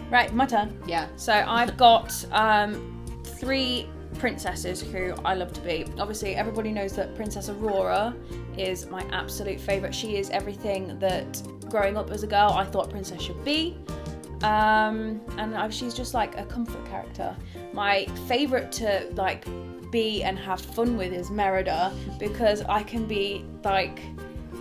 Right, my turn. yeah. So I've got 3 princesses who I love to be. Obviously, everybody knows that Princess Aurora is my absolute favourite. She is everything that growing up as a girl I thought princess should be. She's just like a comfort character. My favourite to like be and have fun with is Merida, because I can be like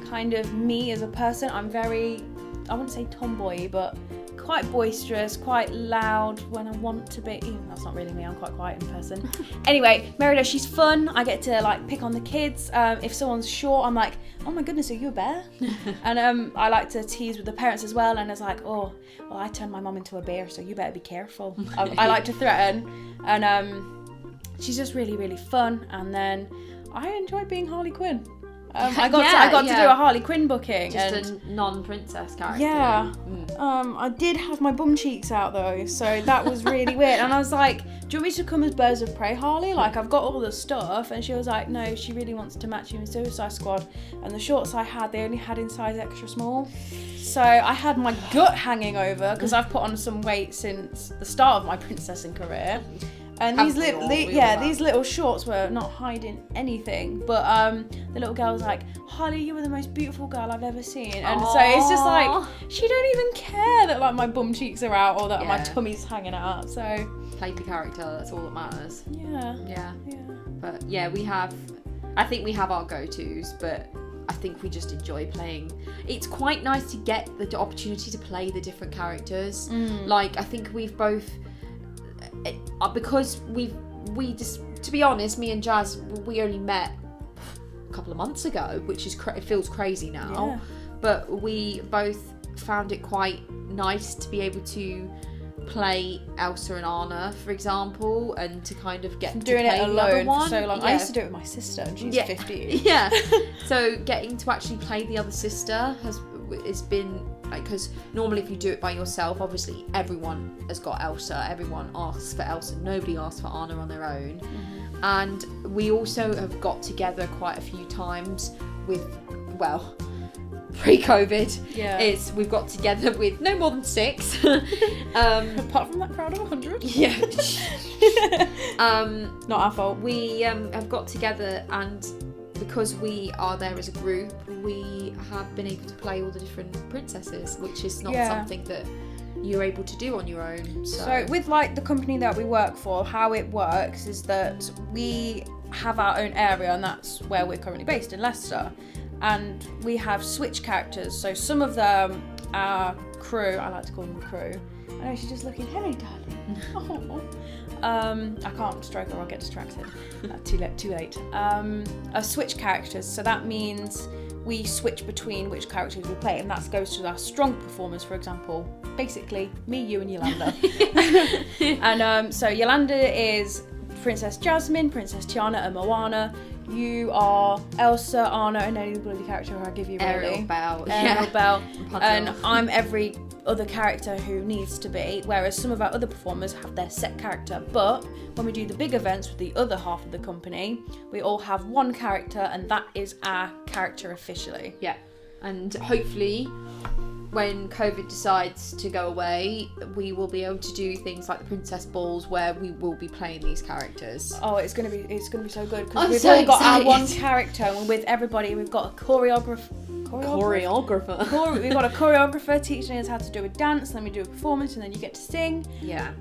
kind of me as a person. I'm very, I wouldn't say tomboy, but quite boisterous, quite loud when I want to be. That's not really me, I'm quite quiet in person. Anyway, Merida, she's fun. I get to like pick on the kids. If someone's short, I'm like, oh my goodness, are you a bear? And I like to tease with the parents as well, and it's like, oh, well, I turned my mum into a bear, so you better be careful. I like to threaten, and she's just really, really fun. And then I enjoy being Harley Quinn. I got to do a Harley Quinn booking. Just a non-princess character. Yeah. I did have my bum cheeks out though, so that was really weird. And I was like, do you want me to come as Birds of Prey Harley? Like, I've got all the stuff. And she was like, no, she really wants to match you in Suicide Squad. And the shorts I had, they only had in size extra small. So I had my gut hanging over, because I've put on some weight since the start of my princessing career. And these little shorts were not hiding anything, but the little girl was like, Harley, you were the most beautiful girl I've ever seen. And so it's just like, she don't even care that like my bum cheeks are out or that my tummy's hanging out. So play the character, that's all that matters. Yeah. But yeah, I think we have our go-tos, but I think we just enjoy playing. It's quite nice to get the opportunity to play the different characters. Like, I think we've both, because we just, to be honest, me and Jazz, we only met a couple of months ago, which is it feels crazy now, but we both found it quite nice to be able to play Elsa and Anna, for example, and to kind of get doing to play it the other alone one. for so long. I used to do it with my sister, and she's 15. Yeah. So getting to actually play the other sister it's been like, because normally if you do it by yourself, obviously everyone has got Elsa, everyone asks for Elsa, nobody asks for Anna on their own. And we also have got together quite a few times with, well, pre-COVID, we've got together with no more than 6. Apart from that crowd of 100. Yeah. Not our fault. We have got together, and because we are there as a group, we have been able to play all the different princesses, which is not something that you're able to do on your own. So with like the company that we work for, how it works is that we have our own area, and that's where we're currently based in Leicester, and we have switch characters. So some of them are crew. I like to call them crew. I know she's just looking, hello darling. I can't stroke her, I'll get distracted. Too late. Are switch characters, so that means we switch between which characters we play, and that goes to our strong performers, for example. Basically, me, you, and Yolanda. And so Yolanda is Princess Jasmine, Princess Tiana, and Moana. You are Elsa, Anna, and any bloody character I give you, really. Ariel Belle. Ariel Belle. And I'm every other character who needs to be, whereas some of our other performers have their set character. But when we do the big events with the other half of the company, we all have one character, and that is our character officially. Yeah. And hopefully, when COVID decides to go away, we will be able to do things like the princess balls, where we will be playing these characters. Oh, it's gonna be so good, because we've so all got excited. our one character, and with everybody we've got a choreographer. We've got a choreographer teaching us how to do a dance, and then we do a performance, and then you get to sing. Yeah.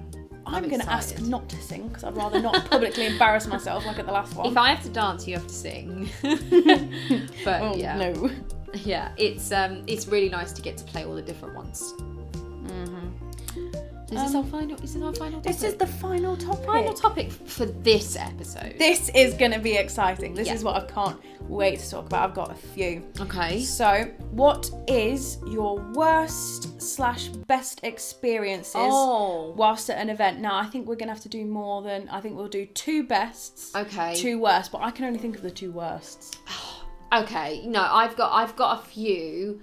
I'm going to ask not to sing, because I'd rather not publicly embarrass myself like at the last one. If I have to dance, you have to sing. But oh, yeah. No. Yeah, it's really nice to get to play all the different ones. Is this our final topic? This is the final topic. Final topic for this episode. This is going to be exciting. This Yeah. is what I can't wait to talk about. I've got a few. Okay. So, what is your worst/best experiences whilst at an event? Now, I think we're going to have to do more than... I think we'll do 2 bests, Okay. 2 worsts, but I can only think of the 2 worsts. Okay. No, I've got a few.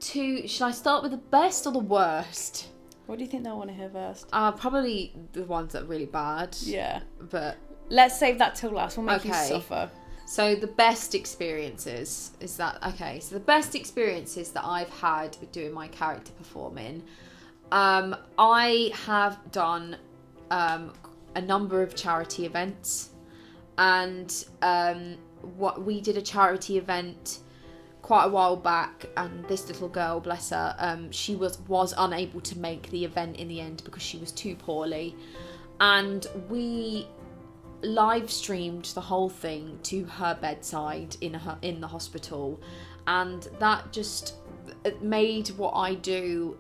Should I start with the best or the worst? What do you think they'll want to hear first? Probably the ones that are really bad. Yeah. But Let's save that till last. We'll make you suffer. So the best experiences, is that okay? So the best experiences that I've had doing my character performing, I have done a number of charity events, and what we did a charity event quite a while back, and this little girl, bless her, she was unable to make the event in the end because she was too poorly, and we live streamed the whole thing to her bedside in the hospital, and that just made what I do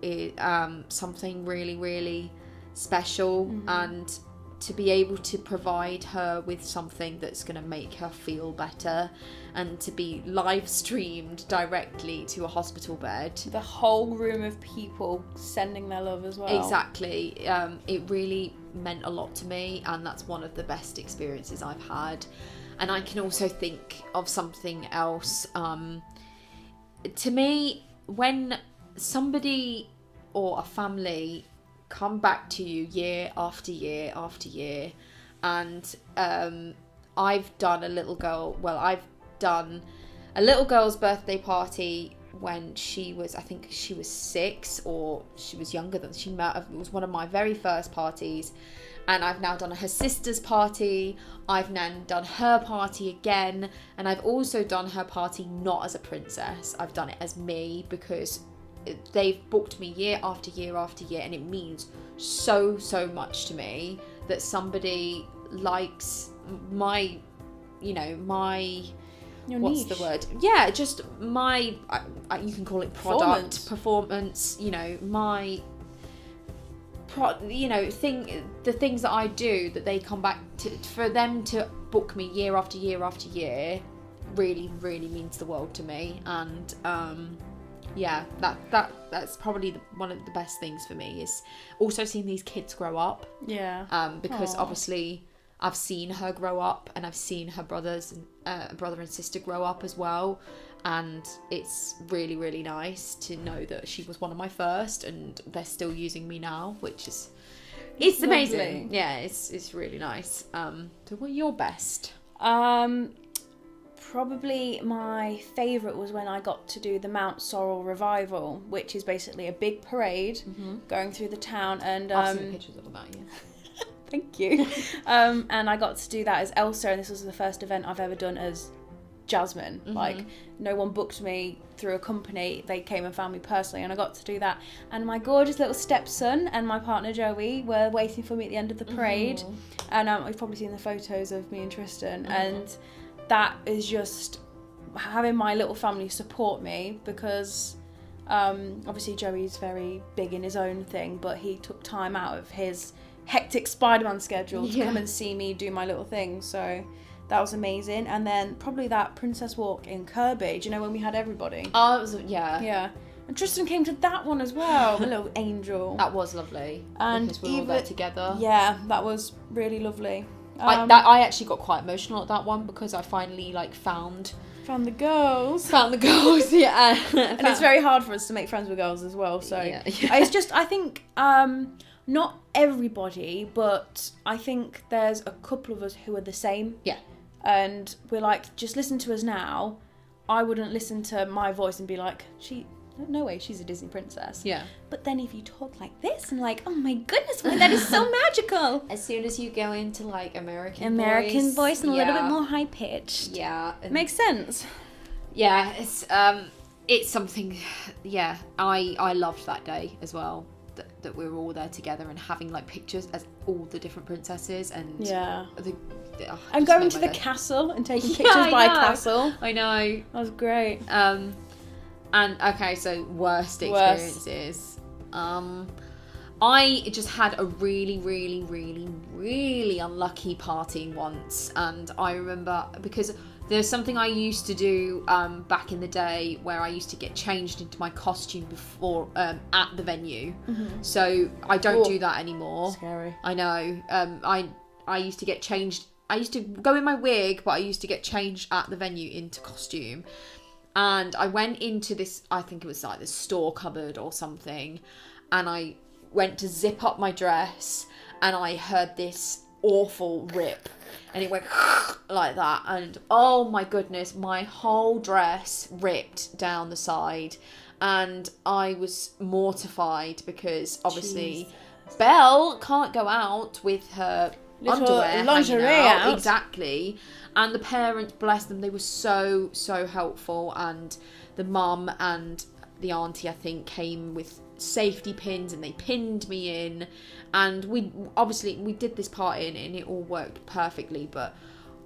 something really, really special. And to be able to provide her with something that's going to make her feel better, and to be live streamed directly to a hospital bed. The whole room of people sending their love as well. Exactly. It really meant a lot to me, and that's one of the best experiences I've had. And I can also think of something else. To me, when somebody or a family come back to you year after year after year, and I've done a little girl's birthday party when she was, I think she was 6, or she was younger than she met. It was one of my very first parties, and I've now done her sister's party. I've now done her party again, and I've also done her party not as a princess. I've done it as me, because they've booked me year after year after year, and it means so much to me that somebody likes my Your what's niche. the word? Yeah, just my, you can call it product, performance, my, the things that I do, that they come back to, for them to book me year after year after year, really, really means the world to me. And yeah, that's probably one of the best things for me, is also seeing these kids grow up. Yeah. Because Aww. obviously I've seen her grow up, and I've seen her brother and sister grow up as well. And it's really, really nice to know that she was one of my first, and they're still using me now, which is, it's amazing. Lovely. Yeah, it's really nice. So what are your best? Probably my favourite was when I got to do the Mount Sorrel Revival, which is basically a big parade going through the town. And I've seen pictures of that, yeah. thank you. And I got to do that as Elsa, and this was the first event I've ever done as Jasmine. Like, no one booked me through a company, they came and found me personally, and I got to do that. And my gorgeous little stepson and my partner Joey were waiting for me at the end of the parade. And you've probably seen the photos of me and Tristan, and that is just having my little family support me, because obviously Joey's very big in his own thing, but he took time out of his hectic Spider-Man schedule to come and see me do my little thing. So that was amazing. And then probably that Princess Walk in Kirby, do you know, when we had everybody? Oh, it was, yeah. Yeah. And Tristan came to that one as well, my little angel. That was lovely. And because we were all there together. Yeah, that was really lovely. I actually got quite emotional at that one, because I finally found the girls. Found the girls, yeah. And it's very hard for us to make friends with girls as well. So it's just, I think, not everybody, but I think there's a couple of us who are the same. Yeah. And we're like, just listen to us now. I wouldn't listen to my voice and be like, no way, she's a Disney princess. Yeah. But then if you talk like this, and like, oh my goodness, that is so magical. As soon as you go into American voice and a little bit more high pitched. Yeah. Makes sense. Yeah, it's something. Yeah, I loved that day as well. That we were all there together and having pictures as all the different princesses and and going to the castle and taking pictures by castle. I know. That was great. And okay, so worst experiences. I just had a really, really, really, really unlucky party once, and I remember because there's something I used to do back in the day where I used to get changed into my costume before at the venue. So I don't do that anymore. Scary. I know. I used to get changed. I used to go in my wig, but I used to get changed at the venue into costume. And I went into this, I think it was this store cupboard or something, and I went to zip up my dress, and I heard this awful rip, and it went like that, and oh my goodness, my whole dress ripped down the side, and I was mortified because obviously Belle can't go out with her little underwear lingerie out. Exactly. And the parents, bless them, they were so helpful, and the mum and the auntie, I think, came with safety pins and they pinned me in, and we did this party and it all worked perfectly, but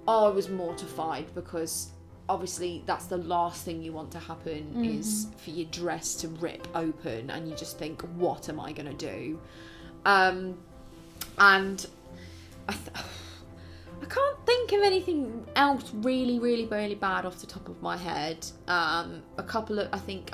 I was mortified because obviously that's the last thing you want to happen is for your dress to rip open, and you just think, what am I gonna do? And I can't think of anything else really, really, really bad off the top of my head. A couple of, I think,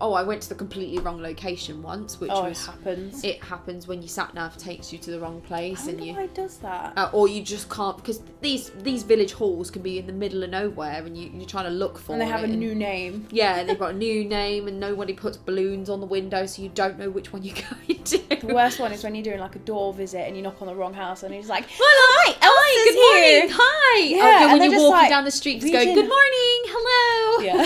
I went to the completely wrong location once, which was... it happens. It happens when your sat-nav takes you to the wrong place. I wonder why it does that. Or you just can't, because these village halls can be in the middle of nowhere, and you're trying to look for it. And they have a new name. Yeah, they've got a new name, and nobody puts balloons on the window, so you don't know which one you're going to. The worst one is when you're doing a door visit and you knock on the wrong house, and he's like, hi, Elsa's good morning, here. hi. Yeah, when you're walking down the street, just going, good morning, hello. Yeah.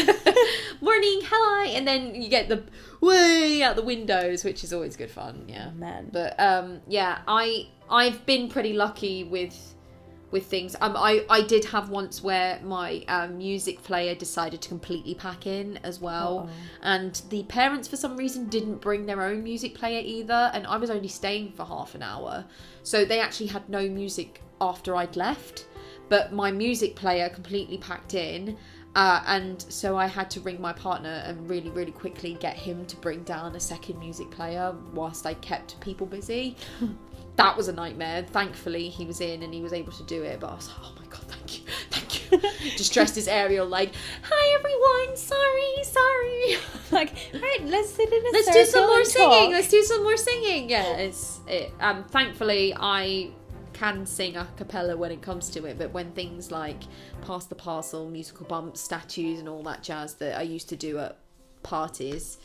Morning, hello. And then you get the way out the windows, which is always good fun. Yeah. Man. But yeah, I've been pretty lucky with things. I did have once where my music player decided to completely pack in as well. And the parents for some reason didn't bring their own music player either, and I was only staying for half an hour, so they actually had no music after I'd left, but my music player completely packed in, and so I had to ring my partner and really, really quickly get him to bring down a second music player whilst I kept people busy. That was a nightmare. Thankfully, he was in and he was able to do it, but I was like, oh my god, thank you. Just dressed as Ariel, like, hi everyone, sorry. Like, right, let's sit in a Let's do some more singing. Yeah, thankfully, I can sing a cappella when it comes to it, but when things like Pass the Parcel, musical bumps, statues, and all that jazz that I used to do at parties,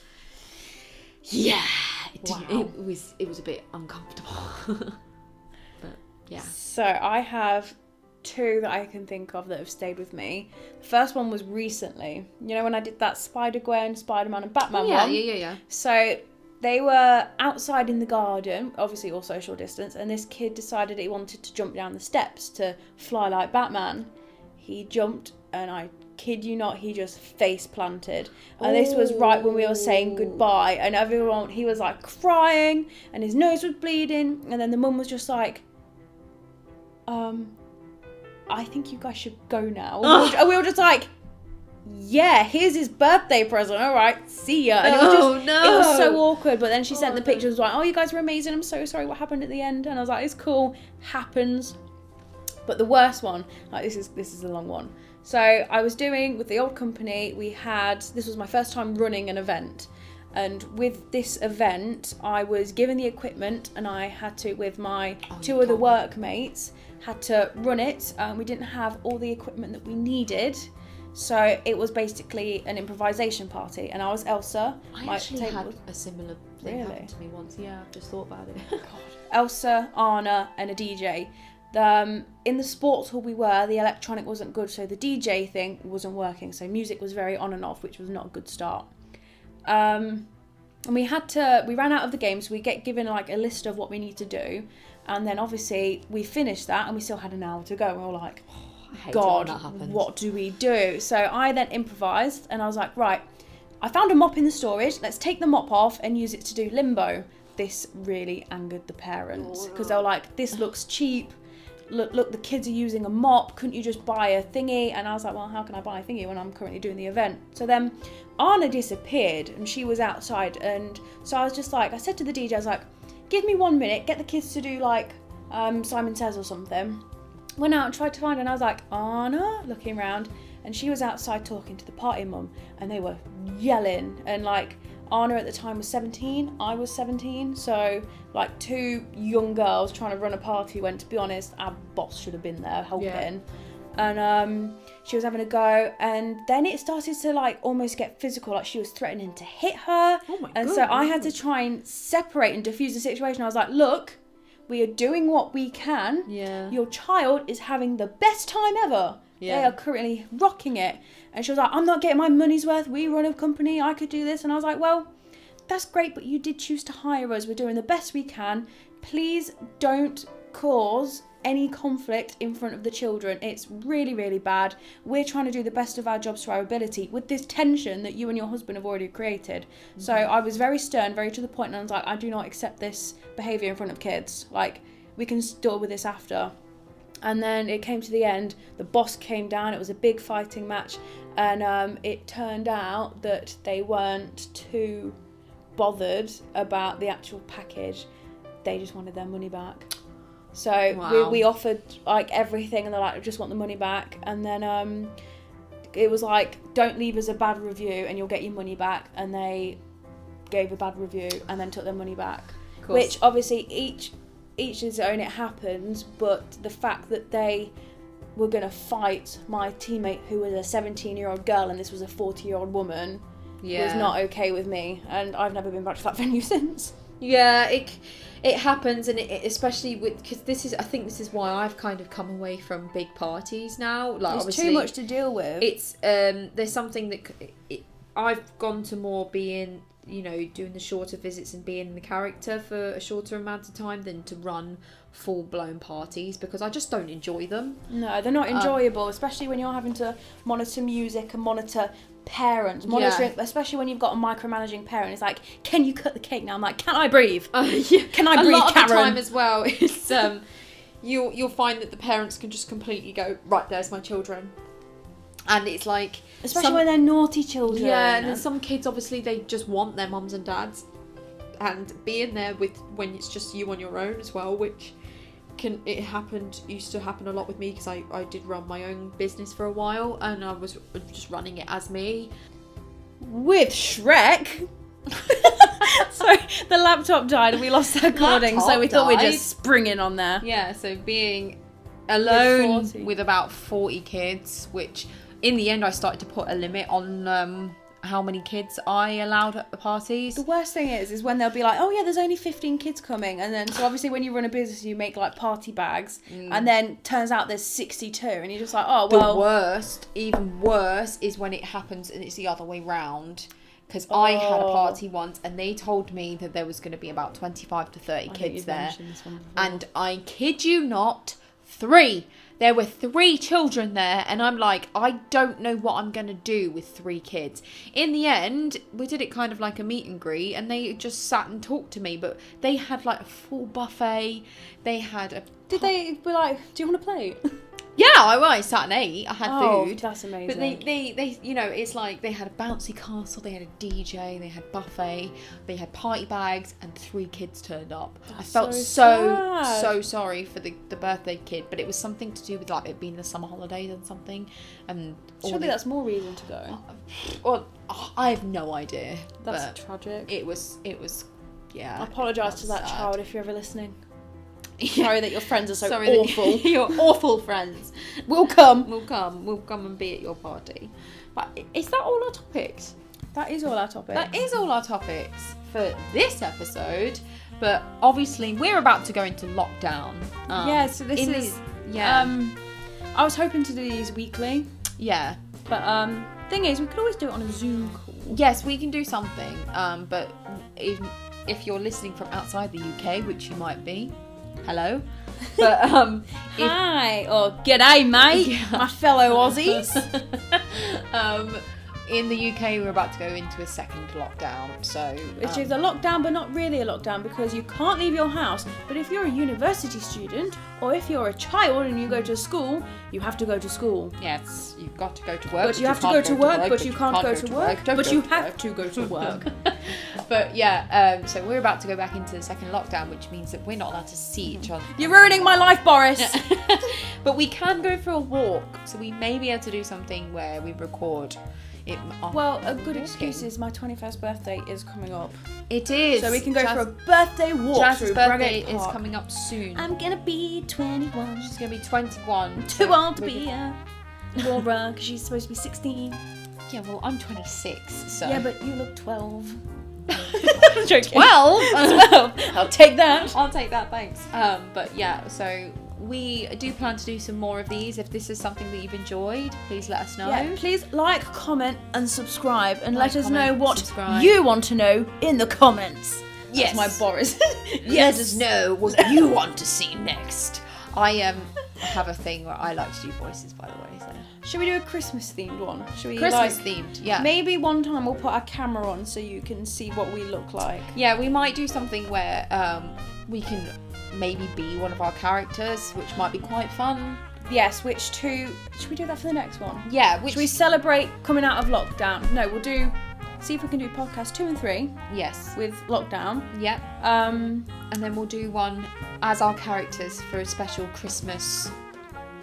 yeah, it was a bit uncomfortable. But yeah. So I have 2 that I can think of that have stayed with me. The first one was recently. You know when I did that Spider-Gwen, Spider-Man and Batman one? Yeah. So they were outside in the garden, obviously all social distance, and this kid decided he wanted to jump down the steps to fly like Batman. He jumped, and I kid you not, he just face planted. And this was right when we were saying goodbye, and everyone, he was like crying, and his nose was bleeding, and then the mum was just like, I think you guys should go now. And we were just like, yeah, here's his birthday present. All right, see ya. And it was so awkward. But then she sent the pictures, like, oh, you guys were amazing. I'm so sorry what happened at the end. And I was like, it's cool, happens. But the worst one, like this is a long one. So I was doing with the old company. This was my first time running an event. And with this event, I was given the equipment, and I had to, with my 2 other workmates, had to run it. We didn't have all the equipment that we needed. So it was basically an improvisation party, and I was Elsa. I actually had a similar thing happen to me once. Yeah, I've just thought about it. God. Elsa, Anna, and a DJ. In the sports hall we were, the electronic wasn't good, so the DJ thing wasn't working. So music was very on and off, which was not a good start. And we ran out of the game, so we get given like a list of what we need to do, and then obviously we finished that, and we still had an hour to go. And we were like, God, what do we do? So I then improvised, and I was like, right, I found a mop in the storage. Let's take the mop off and use it to do limbo. This really angered the parents, because they were like, this looks cheap. Look, the kids are using a mop. Couldn't you just buy a thingy? And I was like, well, how can I buy a thingy when I'm currently doing the event? So then Anna disappeared, and she was outside. And so I was just like, I said to the DJ, I was like, give me 1 minute, get the kids to do like Simon Says or something. Went out and tried to find her, and I was like, Anna, looking around, and she was outside talking to the party mum, and they were yelling. And like, Anna at the time was 17, I was 17, so like 2 young girls trying to run a party when, to be honest, our boss should have been there helping. Yeah. And she was having a go, and then it started to like almost get physical, like she was threatening to hit her. Oh my and God. So I had to try and separate and diffuse the situation. I was like, look, we are doing what we can. Yeah. Your child is having the best time ever. Yeah. They are currently rocking it. And she was like, I'm not getting my money's worth. We run a company. I could do this. And I was like, well, that's great, but you did choose to hire us. We're doing the best we can. Please don't cause any conflict in front of the children. It's really, really bad. We're trying to do the best of our jobs to our ability with this tension that you and your husband have already created. Mm-hmm. So I was very stern, very to the point, and I was like, I do not accept this behaviour in front of kids. Like, we can deal with this after. And then it came to the end, the boss came down, it was a big fighting match, and it turned out that they weren't too bothered about the actual package. They just wanted their money back. So wow. we offered like everything, and they're like, I just want the money back. And then it was like, don't leave us a bad review and you'll get your money back. And they gave a bad review and then took their money back. Which obviously each is own, it happens, but the fact that they were going to fight my teammate who was a 17-year-old girl and this was a 40-year-old woman was not okay with me, and I've never been back to that venue since. Yeah, it happens, and it especially with, because I think this is why I've kind of come away from big parties now. Like, it's obviously too much to deal with. It's there's something that I've gone to more being, you know, doing the shorter visits and being the character for a shorter amount of time than to run full-blown parties, because I just don't enjoy them. No, they're not enjoyable, especially when you're having to monitor music and monitor parents, monitoring, especially when you've got a micromanaging parent. It's like, can you cut the cake now? I'm like, can I breathe? Can I breathe, a lot Karen? of the time as well, it's you'll find that the parents can just completely go, right, there's my children. And it's like, especially when they're naughty children. Yeah, and then some kids, obviously, they just want their mums and dads, and being there with when it's just you on your own as well, which used to happen a lot with me, because I did run my own business for a while, and I was just running it as me. With Shrek. Sorry, the laptop died and we lost that recording, so we thought we'd died? just spring in on there. Yeah, so being alone 40. with about 40 kids, which in the end I started to put a limit on how many kids I allowed at the parties. The worst thing is when they'll be like, oh yeah, there's only 15 kids coming, and then so obviously when you run a business you make like party bags, and then turns out there's 62, and you're just like, oh well. The worst, even worse, is when it happens and it's the other way round. Because I had a party once and they told me that there was going to be about 25 to 30 kids there. And I kid you not, 3. There were 3 children there, and I'm like, I don't know what I'm going to do with 3 kids. In the end, we did it kind of like a meet and greet, and they just sat and talked to me, but they had like a full buffet. They had a... Did they be like, do you want a plate? Yeah, I sat and ate. I had food. That's amazing. But they, you know, it's like they had a bouncy castle, they had a DJ, they had buffet, they had party bags, and 3 kids turned up. I felt so sorry for the birthday kid, but it was something to do with like it being the summer holidays and something. And surely that's more reason to go. Well, I have no idea. That's tragic. It was, yeah. I apologise to that sad. child if you're ever listening. Sorry that your friends are so Sorry awful. that your awful friends. We'll come. We'll come and be at your party. But is that all our topics? That is all our topics. That is all our topics for this episode. But obviously, we're about to go into lockdown. Yeah, so this is... I was hoping to do these weekly. Yeah. But thing is, we could always do it on a Zoom call. Yes, we can do something. But if you're listening from outside the UK, which you might be, hello. But hi or g'day, mate, my fellow Aussies. In the UK, we're about to go into a second lockdown, so which is a lockdown, but not really a lockdown because you can't leave your house. But if you're a university student or if you're a child and you go to school, you have to go to school. Yes, you've got to go to work. But you have to go to work, but you can't go to work. But you have to go to work. But yeah, so we're about to go back into the second lockdown, which means that we're not allowed to see each other. You're ruining my life, Boris. But we can go for a walk, so we may be able to do something where we record. Well, a good excuse is my 21st birthday is coming up. It is. So we can go for a birthday walk. Jazz's birthday is coming up soon. I'm gonna be 21. She's gonna be 21. Too old to be a Laura, because she's supposed to be 16. Yeah, well, I'm 26, so... Yeah, but you look 12. 12? 12? I'll take that. I'll take that, thanks. But yeah, so... we do plan to do some more of these. If this is something that you've enjoyed, please let us know. Yeah, please like, comment and subscribe and let us know what subscribe. you want to know in the comments. Yes. That's my Boris. Let us know what you want to see next. I have a thing where I like to do voices, by the way. So. Should we do a Christmas themed one? Should we Christmas themed, yeah. Maybe one time we'll put our camera on so you can see what we look like. Yeah, we might do something where we can maybe be one of our characters, which might be quite fun. Yes, should we do that for the next one? Yeah, should we celebrate coming out of lockdown? No, we'll see if we can do podcast 2 and 3. Yes. With lockdown. Yeah. And then we'll do one as our characters for a special Christmas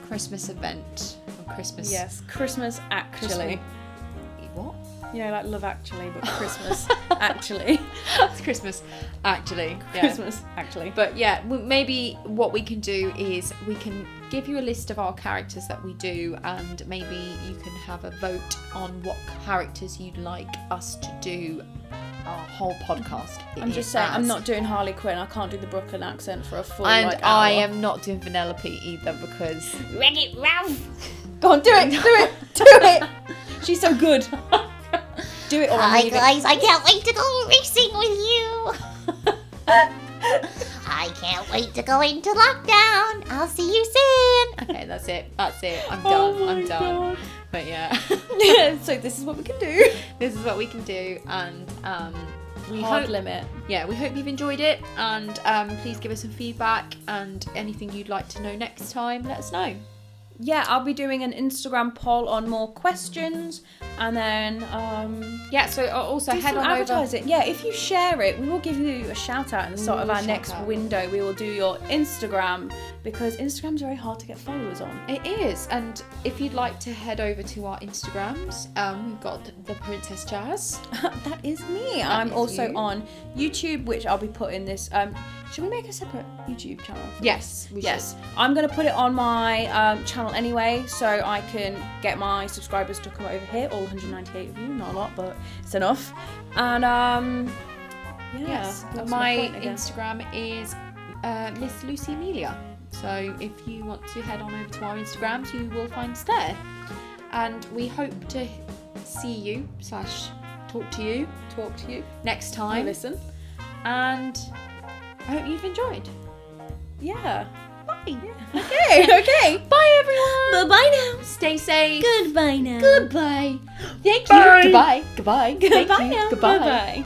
event. Or Christmas. Yes, Christmas Actually. What? You know, like Love Actually, but Christmas Actually. It's Christmas Actually. Yeah. Christmas Actually. But yeah, maybe what we can do is we can give you a list of our characters that we do, and maybe you can have a vote on what characters you'd like us to do our whole podcast. I'm just saying, I'm not doing Harley Quinn. I can't do the Brooklyn accent for a full hour. I am not doing Vanellope either because... Wreck-It Ralph! Go on, do it! She's so good. Do it, or Hi guys, I can't wait to go racing with you. I can't wait to go into lockdown. I'll see you soon. Okay, that's it. I'm done. I'm done. God. But yeah. So this is what we can do. This is what we can do, and we Hard limit. Yeah, we hope you've enjoyed it, and please give us some feedback, and anything you'd like to know next time, let us know. Yeah, I'll be doing an Instagram poll on more questions, And then Yeah, so also do head some on over. advertising. Yeah, if you share it, we will give you a shout out in the start of Ooh, our shout next out. window. We will do your Instagram, because Instagram's very hard to get followers on. It is, and if you'd like to head over to our Instagrams, we've got the Princess Jazz. That is me. That I'm is also you. on YouTube, which I'll be putting this. Should we make a separate YouTube channel? For Yes, we Yes, I'm going to put it on my channel anyway, so I can get my subscribers to come over here. All 198 of you, not a lot, but it's enough. And yeah, Yes, what's my point again? Instagram is Miss Lucy Amelia. So if you want to head on over to our Instagrams, you will find us there. And we hope to see you / talk to you Talk to you. next I time. listen. And I hope you've enjoyed. Yeah. Bye. Okay. Okay. Bye everyone. Bye now. Stay safe. Goodbye now. Goodbye. Thank you. Bye. Goodbye. Goodbye. Thank Goodbye you. now. Goodbye. Bye.